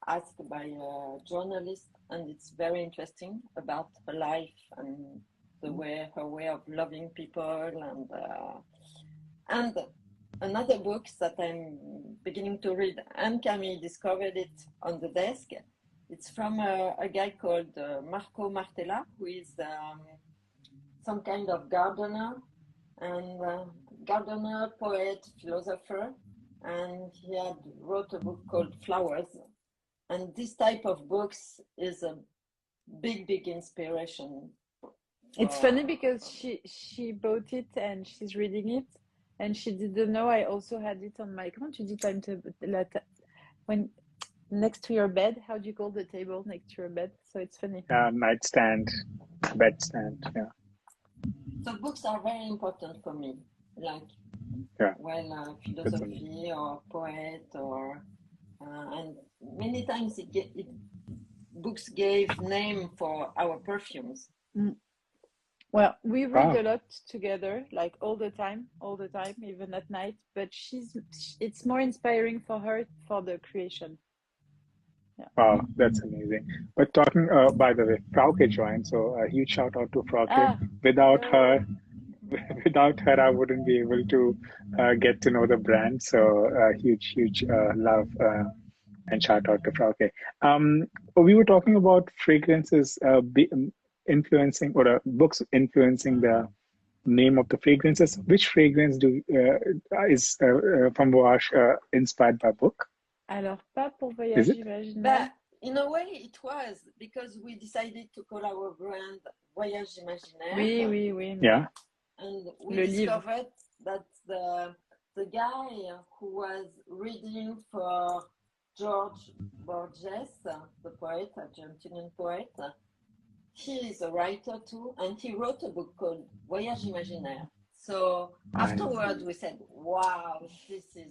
asked by a journalist, and it's very interesting about her life and her way of loving people, and another book that I'm beginning to read, and Camille discovered it on the desk. It's from a guy called Marco Martella, who is some kind of gardener, poet, philosopher, and he had wrote a book called Flowers. And this type of books is a big inspiration. It's funny because she bought it and she's reading it, and she didn't know I also had it on my, comment tu dis timetable, when next to your bed. How do you call the table next to your bed? So it's funny. nightstand, bedstand, yeah. So books are very important for me, like philosophy or poet, or and many times books gave name for our perfumes. Well, we read a lot together, like all the time, even at night. But it's more inspiring for her for the creation. Yeah. Wow, that's amazing. But talking, by the way, Frauke joined, so a huge shout out to Frauke. Without her, I wouldn't be able to get to know the brand. So huge love and shout out to Frauke. We were talking about fragrances influencing, or books influencing the name of the fragrances. Which fragrance is from Voyage inspired by book? Alors, pas pour Voyages Imaginaires. But in a way, it was because we decided to call our brand Voyages Imaginaires. Oui. Yeah. And we discovered that the guy who was reading for George Borges, the poet, Argentinian poet, he is a writer too, and he wrote a book called Voyages Imaginaires. So afterwards we said, wow, this is,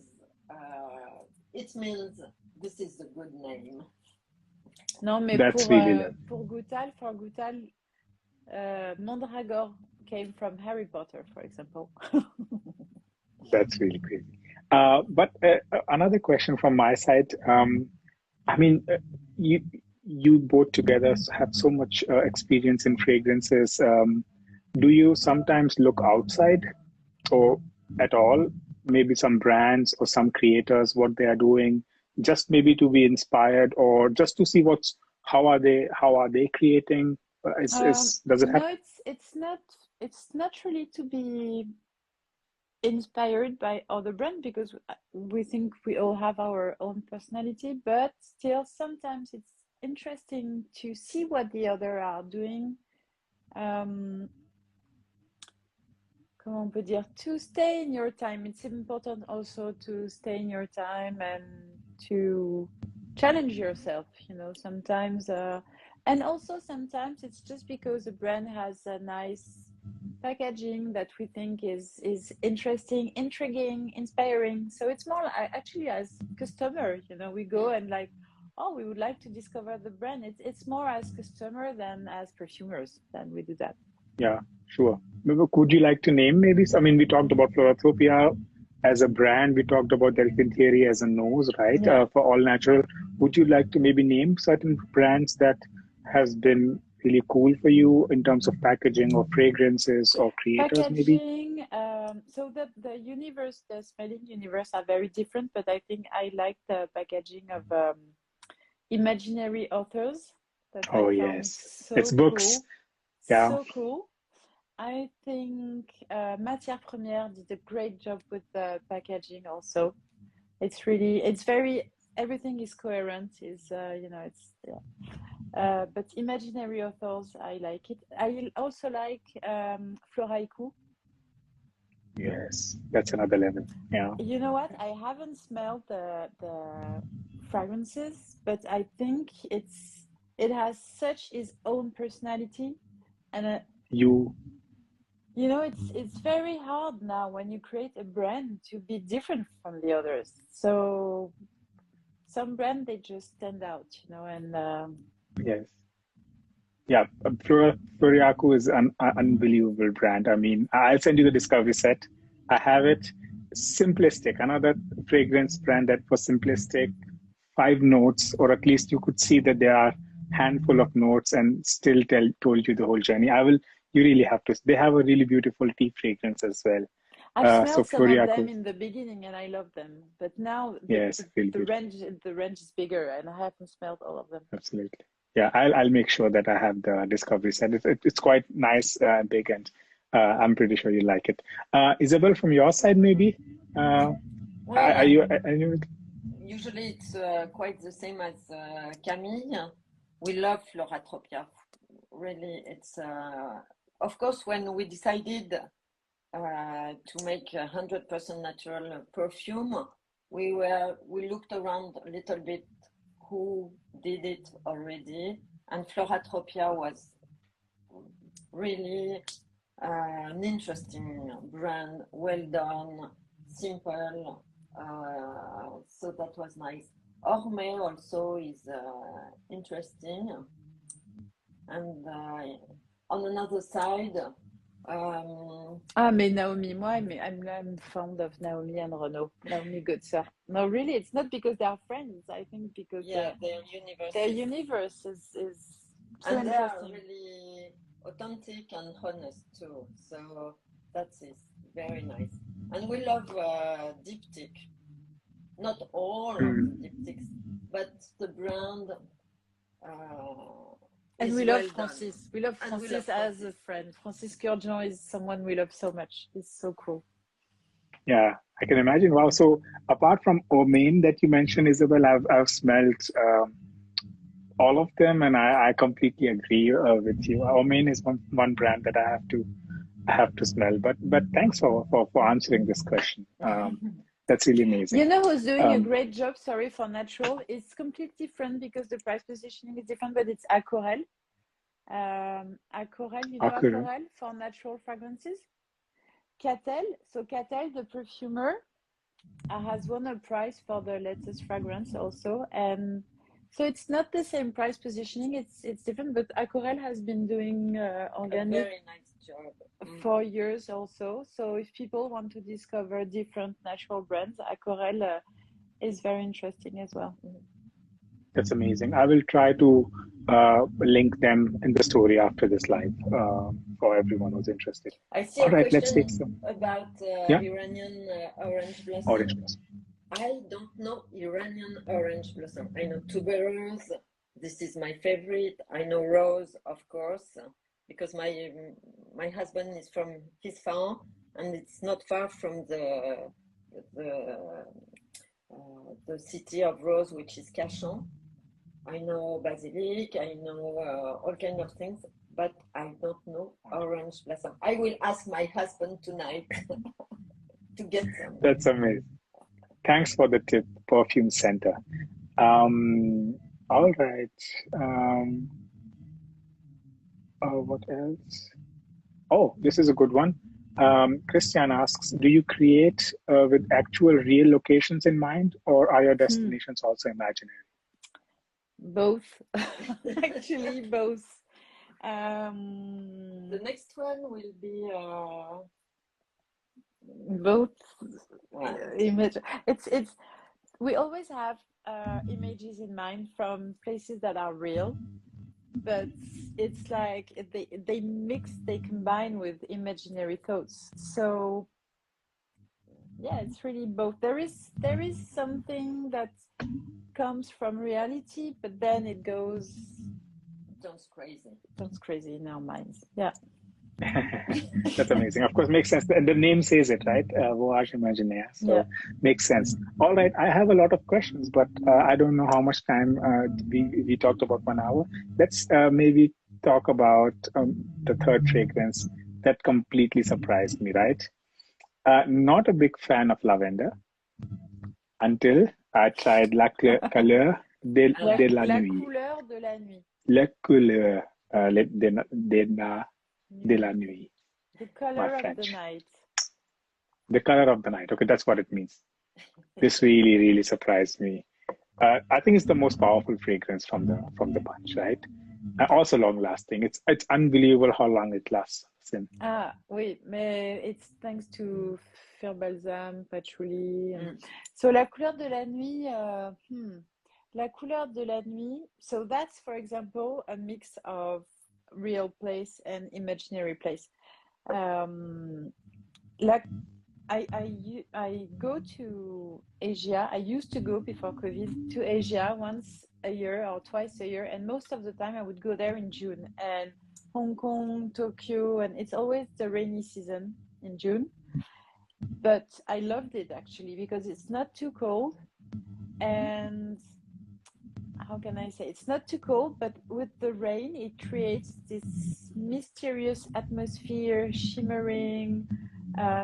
it means this is a good name. Non, mais pour Goutal, Mandragore came from Harry Potter, for example. That's really crazy. But another question from my side. I mean, you both together have so much experience in fragrances. Do you sometimes look outside, or at all? Maybe some brands or some creators, what they are doing, just maybe to be inspired, or just to see how are they creating, Does it no, happen? it's not really to be inspired by other brands because we think we all have our own personality, but still sometimes it's interesting to see what the other are doing. Comment on peut dire, to stay in your time. It's important also to stay in your time and to challenge yourself, you know, sometimes. And also sometimes it's just because a brand has a nice packaging that we think is interesting, intriguing, inspiring. So it's more actually as customer, you know, we go and like, oh, we would like to discover the brand. It's more as customer than as perfumers that we do that. Yeah, sure. Maybe could you like to name maybe? I mean, we talked about Floratopia as a brand. We talked about Delphine Thierry as a nose, right? Yeah. For all natural. Would you like to maybe name certain brands that has been really cool for you in terms of packaging or fragrances or creators, maybe? Packaging, so the universe, the smelling universe are very different, but I think I like the packaging of imaginary authors that I Oh, found yes. It's so books. cool. Yeah. So cool. I think Matière Première did a great job with the packaging also. It's really, it's very, everything is coherent, is, you know, it's, yeah. But imaginary authors, I like it. I also like Floraiku. Yes. That's another level. Yeah. You know what? I haven't smelled the fragrances, but I think it has such its own personality, and You, you know, it's very hard now when you create a brand to be different from the others. So some brand they just stand out, you know, and yes. Yeah, Floriaku is an unbelievable brand. I mean, I'll send you the discovery set. I have it. Simplistic, another fragrance brand that was simplistic, 5 notes, or at least you could see that there are handful of notes and still told you the whole journey. You really have to. They have a really beautiful tea fragrance as well. I've So smelled some of them Floriaku, in the beginning and I love them. But now yes, really beautiful. the range is bigger and I haven't smelled all of them. Absolutely. Yeah, I'll make sure that I have the discovery set. It's quite nice, big, and I'm pretty sure you like it. Isabel, from your side, maybe? Well, Are you? usually it's quite the same as Camille. We love Floratopia. Really, it's of course when we decided to make 100% natural perfume, we looked around a little bit who did it already, and Floratopia was really an interesting brand, well done, simple. So that was nice. Orme also is interesting, and on another side. Mais Naomi, I'm fond of Naomi and Renaud. Naomi Goodsir. No, really, it's not because they are friends. I think because their universe is so and interesting. they are really authentic and honest too. So that's very nice. And we love diptych. Not all of the diptychs, but the brand. And we love Francis. Done. We love Francis as a friend. Francis Kurjan is someone we love so much. He's so cool. Yeah, I can imagine. Wow. So apart from Omain that you mentioned, Isabel, I've smelled all of them, and I completely agree with you. Omain is one brand that I have to smell. But thanks for answering this question. That's really amazing. You know who's doing a great job? Sorry, for natural. It's completely different because the price positioning is different, but it's Aquarelle. Aquarelle, you know Aquarelle for natural fragrances? Catel, so Catel, the perfumer, has won a prize for the latest fragrance also. And so it's not the same price positioning, it's different, but Aquarelle has been doing organic a very nice job for years also. So if people want to discover different natural brands, Aquarelle is very interesting as well. That's amazing. I will try to link them in the story after this live for everyone who's interested. I see All a right, question let's take some about Iranian orange blossom. Orange blossom. I don't know Iranian orange blossom. I know tuberose, This is my favorite. I know rose, of course, because my husband is from Tisfan, and it's not far from the city of rose, which is Cachan. I know basilic, I know all kinds of things, but I don't know orange blossom. I will ask my husband tonight to get some. That's amazing. Thanks for the tip, perfume center. All right. What else? Oh, this is a good one. Christian asks, do you create with actual real locations in mind, or are your destinations also imaginary? Both. Actually, both. The next one will be both image. It's we always have images in mind from places that are real, but it's like they combine with imaginary thoughts. So yeah, it's really both. There is something that comes from reality, but then it turns crazy in our minds. Yeah. That's amazing. Of course, makes sense. The name says it, right? Voyage Imaginaire. So yeah. Makes sense. All right. I have a lot of questions, but I don't know how much time we talked about 1 hour. Let's maybe talk about the third fragrance that completely surprised me, right? Not a big fan of lavender until I tried La Couleur de la Nuit. Couleur de la nuit. La Couleur de la Nuit. The color of the night. The color of the night. Okay, that's what it means. This really, really surprised me. I think it's the most powerful fragrance from the bunch, right? And also long-lasting. It's unbelievable how long it lasts. Ah, oui, mais it's thanks to Fer Balsam, Patchouli. So La Couleur de la Nuit, La Couleur de la Nuit. So that's, for example, a mix of real place and imaginary place. Like I go to Asia. I used to go before COVID to Asia once a year or twice a year, and most of the time I would go there in June. And Hong Kong, Tokyo, and it's always the rainy season in June. But I loved it actually because it's not too cold, and how can I say, it's not too cold, but with the rain it creates this mysterious atmosphere, shimmering.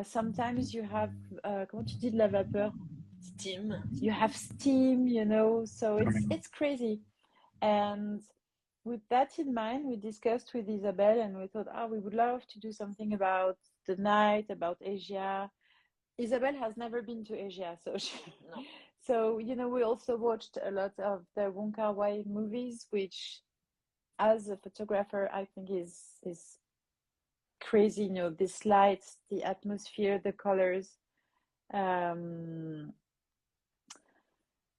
Sometimes you have comment tu dis de la vapeur? Steam. You have steam, you know, so it's crazy. And with that in mind, we discussed with Isabelle and we thought, we would love to do something about the night, about Asia. Isabelle has never been to Asia, so No. So, you know, we also watched a lot of the Wong Kar-wai movies, which as a photographer, I think is crazy, you know, this light, the atmosphere, the colors.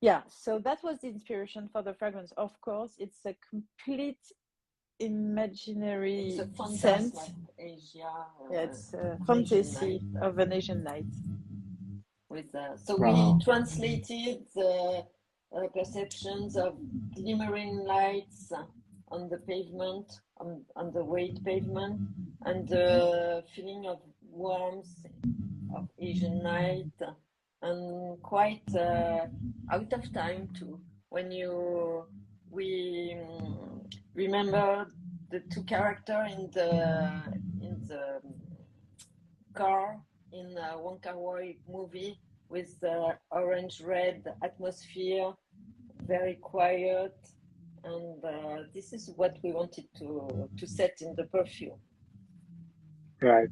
Yeah, so that was the inspiration for the fragrance. Of course, it's a complete imaginary scent. Like Asia. Yeah, it's a fantasy of an Asian night. With we translated the perceptions of glimmering lights on the pavement, on the white pavement, and the feeling of warmth of Asian night, and quite out of time too. When we remember the two characters in the car in Wong Kar-wai movie with the orange-red atmosphere, very quiet, and this is what we wanted to set in the perfume. Right.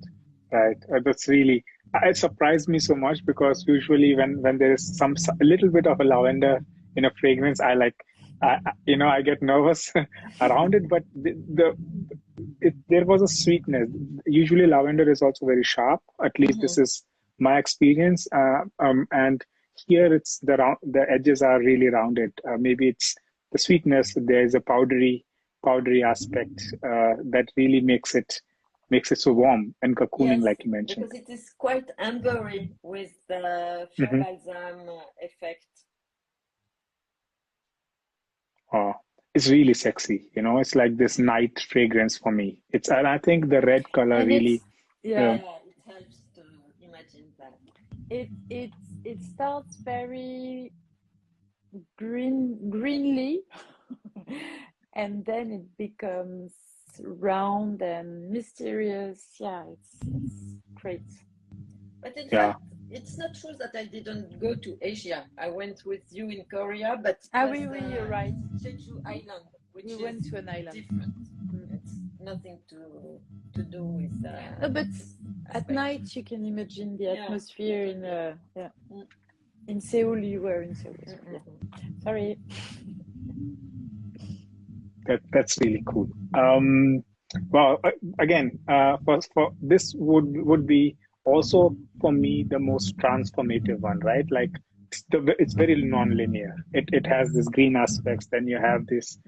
That's really, it surprised me so much because usually when there is a little bit of a lavender in a fragrance, I get nervous around it, but there was a sweetness. Usually lavender is also very sharp. At least this is my experience. And here it's the edges are really rounded. Maybe it's the sweetness. There is a powdery aspect that really makes it so warm and cocooning, like you mentioned. Because it is quite ambery with the Fer Balsam effect. Oh, is really sexy. You know, it's like this night fragrance for me. And I think the red color And really, it's yeah, Yeah, it helps to imagine that. it starts very greenly, and then it becomes round and mysterious. Yeah, it's great. But in yeah, fact, it's not true that I didn't go to Asia. I went with you in Korea, but it Ah, was you're right. Jeju Island, which We is went to an island. different. It's nothing to do with No, but at space. night you can imagine the Yeah, atmosphere in definitely. in Seoul. You were in Seoul. So, yeah. Sorry. that's really cool. Well, again, for this would be also for me the most transformative one, right? Like it's very non-linear. It has this green aspects, then you have this,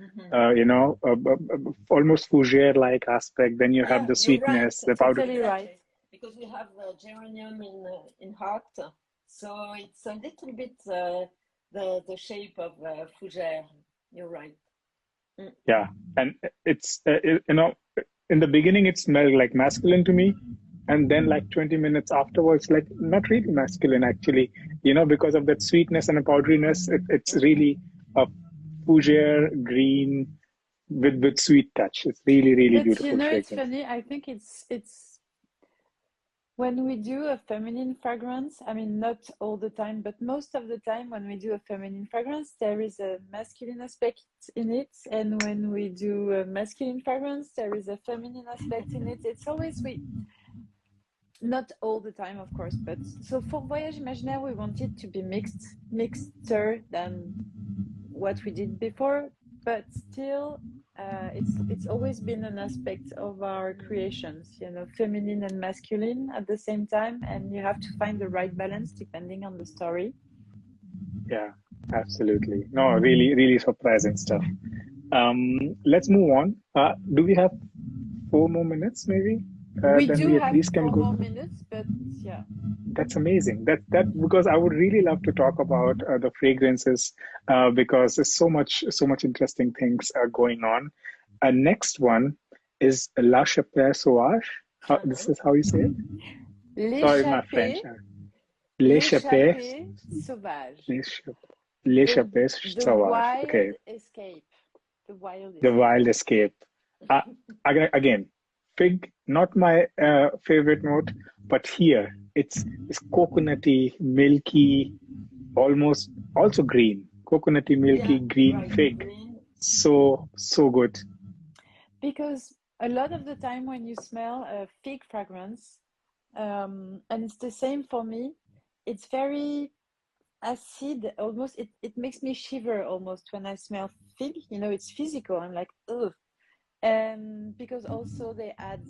almost fougere-like aspect. Then you have the You're right. sweetness, the powder. Totally right. Because we have geranium in heart, so it's a little bit the shape of fougere. You're right. Yeah, and it's in the beginning it smelled like masculine to me, and then like 20 minutes afterwards, like not really masculine actually, because of that sweetness and the powderiness. It's really a fougere green with sweet touch. It's really, really But beautiful it's fragrance. funny. I think it's when we do a feminine fragrance, I mean, not all the time, but most of the time when we do a feminine fragrance, there is a masculine aspect in it. And when we do a masculine fragrance, there is a feminine aspect in it. It's always not all the time, of course, but so for Voyage Imaginaire, we wanted to be mixer than what we did before, but still it's always been an aspect of our creations, feminine and masculine at the same time, and you have to find the right balance depending on the story. Yeah, absolutely. No, really, really surprising stuff. Let's move on. Do we have 4 more minutes, maybe? We Then do we at have least can 4 more minutes, but yeah. That's amazing. That because I would really love to talk about the fragrances because there's so much interesting things going on. Next one is La Chapelle Sauvage. This is how you say it? Sorry, my French. L'échappée sauvage. L'échappée The Sauvage. wild Okay. escape. The wild escape. The Wild Escape. Again, fig, not my favorite note, but here it's coconutty, milky, almost also green. Coconutty, milky, green fig. Green. So good. Because a lot of the time when you smell a fig fragrance, and it's the same for me, it's very acid, almost. It makes me shiver almost when I smell fig. It's physical. I'm like, ugh. And because also they add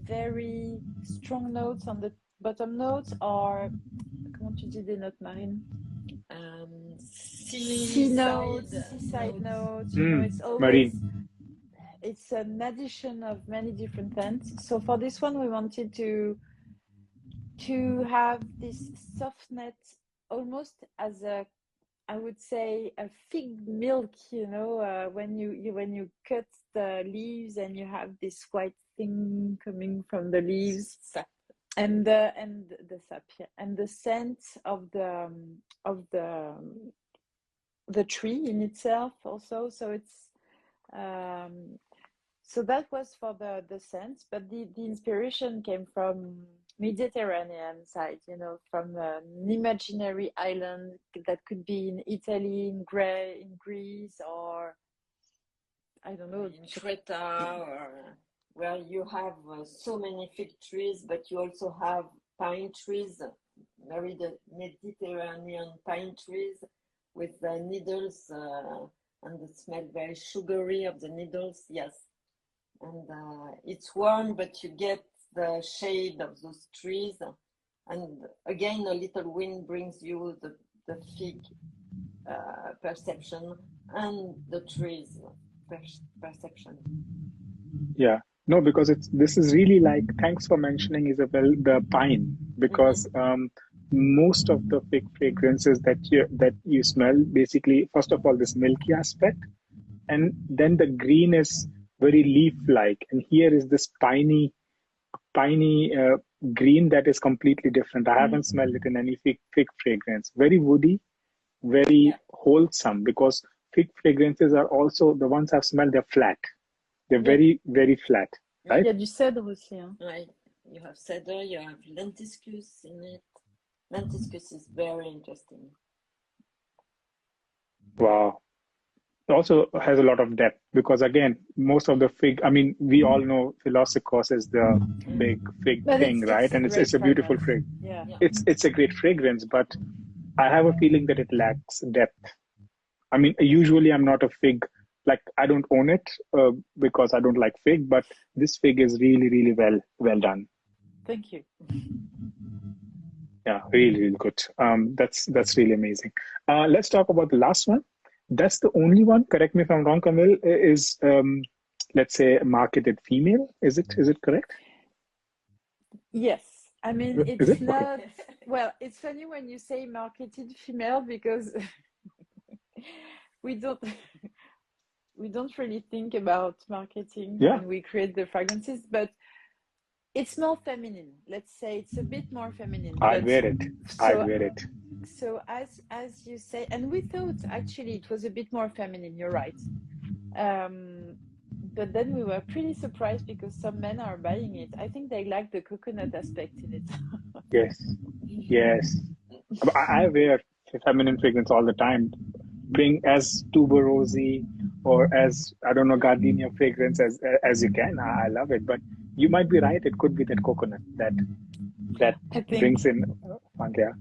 very strong notes on the bottom notes, or comment tu dis des notes marines? Sea notes, seaside notes. It's always marine. It's an addition of many different scents. So for this one, we wanted to have this softness, almost as I would say a fig milk, when you cut the leaves and you have this white thing coming from the leaves, and the sap, yeah, and the scent of the tree in itself also. So it's so that was for the scent, but the inspiration came from Mediterranean side, from an imaginary island that could be in Italy, in Greece, or I don't know, in Creta, or where you have so many fig trees, but you also have pine trees, very Mediterranean pine trees with the needles, and the smell very sugary of the needles. Yes, and it's warm, but you get the shade of those trees, and again a little wind brings you the fig perception and the trees perception. Yeah, no, because this is really like, thanks for mentioning, Isabel, the pine, because most of the fig fragrances that you smell, basically, first of all, this milky aspect, and then the green is very leaf-like, and here is this piney green that is completely different. I haven't smelled it in any fig fragrance. Very woody, very wholesome, because fig fragrances are also, the ones I've smelled, they're flat. They're very, very flat, right? Il y a du cèdre aussi. Hein. Right. You have cedar, you have lentiscus in it. Lentiscus is very interesting. Wow. It also has a lot of depth, because again, most of the fig, I mean, we all know Philosopos is the big fig thing, right? And it's a beautiful fig. Yeah. It's a great fragrance, but I have a feeling that it lacks depth. I mean, usually I'm not a fig, like I don't own it because I don't like fig, but this fig is really, really well done. Thank you. Yeah, really, really good. That's really amazing. Let's talk about the last one. That's the only one, correct me if I'm wrong, Camille, is let's say marketed female. Is it correct? Yes. I mean, Is it's it? not, well, it's funny when you say marketed female, because we don't really think about marketing when we create the fragrances, but it's more feminine. Let's say it's a bit more feminine. I'd wear it. I'd wear it. So as you say, and we thought actually it was a bit more feminine, you're right. But then we were pretty surprised because some men are buying it. I think they like the coconut aspect in it. Yes. I wear feminine fragrance all the time. Bring as tuberosy or as, I don't know, gardenia fragrance as you can. I love it. But you might be right. It could be that coconut that brings in funk. Yeah.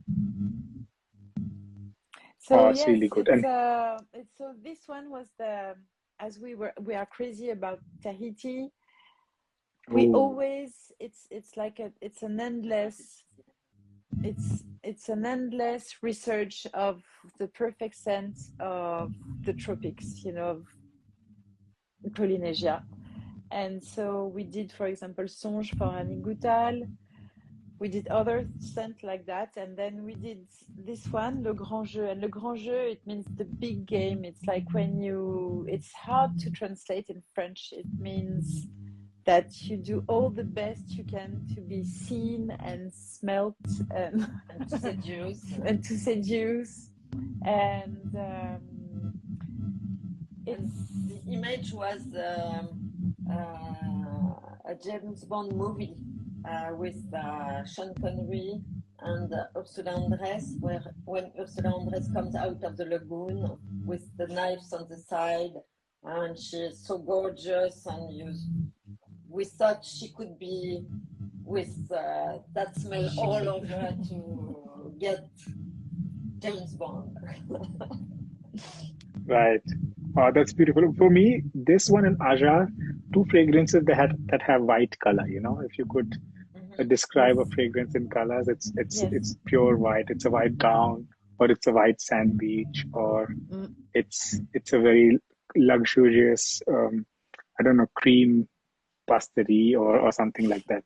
So it's really good. So this one was as we are crazy about Tahiti. We always it's an endless research of the perfect scent of the tropics, of Polynesia. And so we did, for example, Songe for Annie Goutal. We did other scents like that, and then we did this one, Le Grand Jeu. And Le Grand Jeu, it means the big game. It's like it's hard to translate in French. It means that you do all the best you can to be seen and smelt and to seduce. And to seduce. And the image was a James Bond movie with Sean Connery and Ursula Andress, when Ursula Andress comes out of the lagoon with the knives on the side, and she's so gorgeous, and we thought she could be with that smell all over to get James Bond. Right. That's beautiful. For me, this one and Aja, two fragrances that have white color. If you could describe a fragrance in colors, it's pure white. It's a white gown, or it's a white sand beach, or it's a very luxurious, I don't know, cream pasterie or something like that.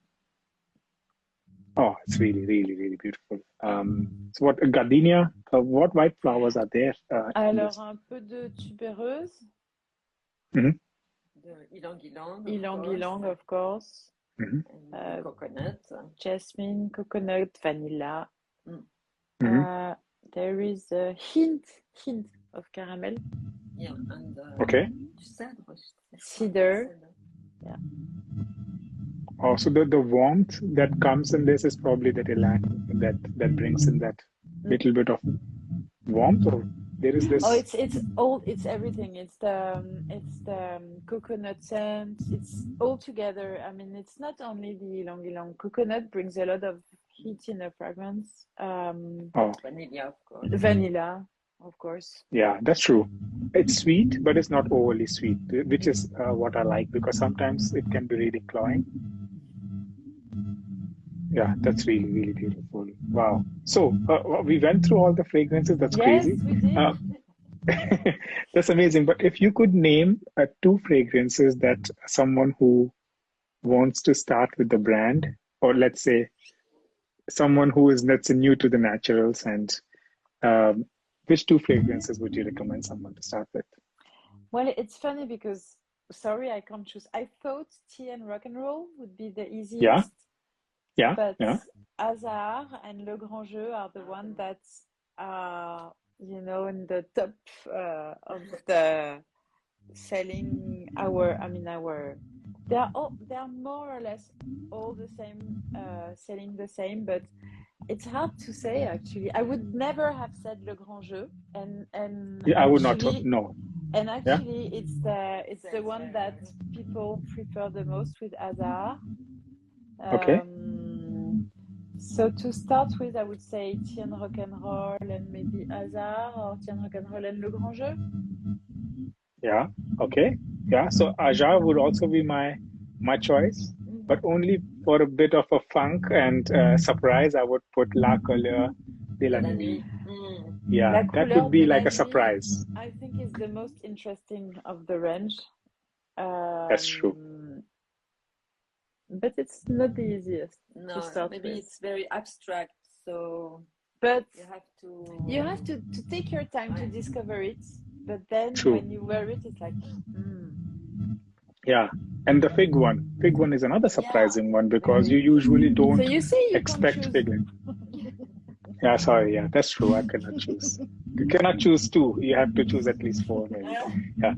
Oh, it's really, really, really beautiful. So what gardenia? What white flowers are there? Alors, un peu de tubéreuse. The ylang-ylang. Ylang-ylang, of course. Coconut. Jasmine, coconut, vanilla. There is a hint of caramel. Yeah, and cedar. Yeah. Oh, so the warmth that comes in this is probably that elan that brings in that little bit of warmth, or there is this. Oh, it's everything. It's the coconut scent. It's all together. I mean, it's not only the ylang-ylang. Coconut brings a lot of heat in the fragrance. Vanilla, of course. Vanilla, of course. Yeah, that's true. It's sweet, but it's not overly sweet, which is what I like, because sometimes it can be really cloying. Yeah, that's really, really beautiful. Wow. So we went through all the fragrances. That's crazy. Yes, we did. That's amazing. But if you could name two fragrances that someone who wants to start with the brand, or let's say someone who is, let's say, new to the naturals, and which two fragrances would you recommend someone to start with? Well, it's funny because, sorry, I can't choose. I thought tea and rock and roll would be the Yeah, easiest, yeah, but yeah. Hasard and Le Grand Jeu are the one that are, you know, in the top of the selling they are more or less all the same, selling the same, but it's hard to say actually. I would never have said Le Grand Jeu, and Yeah, I would not actually know. and Yeah. actually it's the one that people prefer the most with Hasard. Okay. So to start with, I would say Tea and Rock and Roll and maybe Hasard, or Tea and Rock and Roll and Le Grand Jeu. Yeah. Okay. Yeah. So Aja would also be my choice, but only for a bit of a funk and surprise. I would put La Couleur de la Nuit. Yeah, La that Couleur would be de la like a Nuit, surprise. I think, is the most interesting of the range. That's true. But it's not the easiest to No, start maybe with. it's very abstract, so But you have to take your time to discover it. But then True. when you wear it, it's like, Yeah. And the fig one is another surprising one because you usually don't so you say you expect can't fig. Yeah, sorry. Yeah, that's true. I cannot choose. You cannot choose two. You have to choose at least four, maybe. Yeah.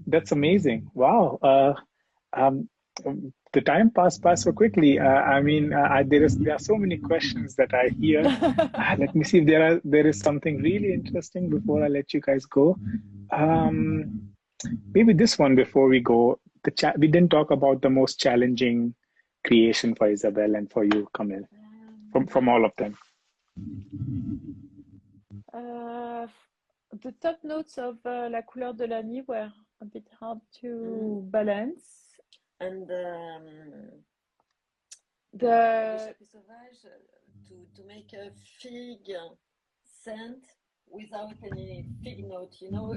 That's amazing. Wow. The time passed by so quickly. I mean, there are so many questions that I hear. Let me see if there is something really interesting before I let you guys go. Maybe this one before we go. We didn't talk about the most challenging creation for Isabelle and for you, Camille, from all of them. The top notes of La Couleur de la Nuit were a bit hard to balance. And the to make a fig scent without any fig note. You know,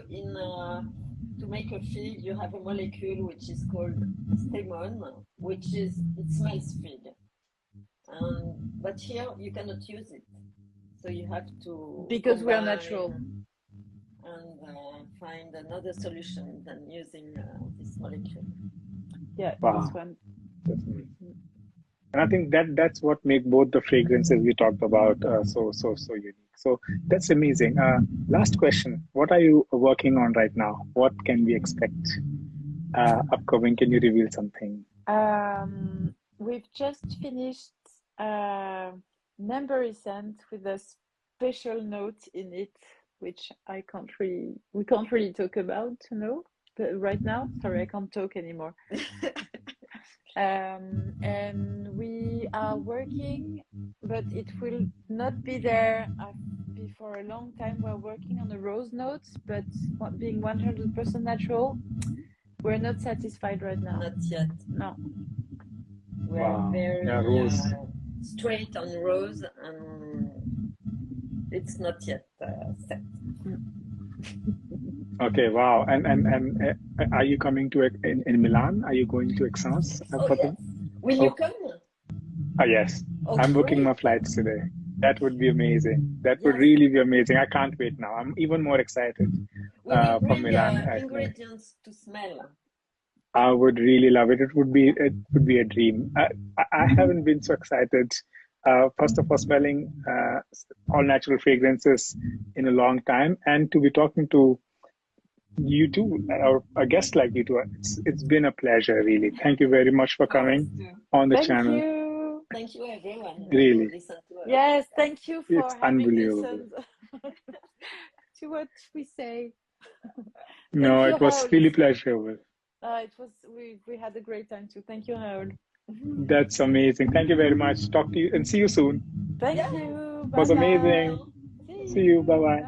to make a fig, you have a molecule which is called stamon, it smells fig. But here you cannot use it, so you have to because we are natural and find another solution than using this molecule. Yeah, wow. This one. Definitely. And I think that's what make both the fragrances we talked about so unique. So that's amazing. Last question: what are you working on right now? What can we expect upcoming? Can you reveal something? We've just finished Number scent with a special note in it, which we can't really talk about, right now. Sorry, I can't talk anymore. And we are working, but it will not be there for a long time. We're working on the rose notes, but being 100% natural, we're not satisfied right now. Not yet. No. We're very rose. Straight on rose, and it's not yet set. Okay, wow. And are you coming to in Milan? Are you going to Aix-en-Provence? Yes. Will you come? Yes. Oh, I'm booking great. my flights today. That would be amazing. That would really be amazing. I can't wait now. I'm even more excited for Milan. Ingredients to smell. I would really love it. It would be a dream. I haven't been so excited. First of all, smelling all natural fragrances in a long time, and to be talking to you two, or a guest like you two. It's been a pleasure, really. Thank you very much for coming on the channel. Thank you, everyone. Really. Yes, thank you for having listened to what we say. No, it was really pleasurable. We had a great time too. Thank you, Raoul. That's amazing. Thank you very much. Talk to you and see you soon. Thank you. It was amazing. See you. Bye-bye.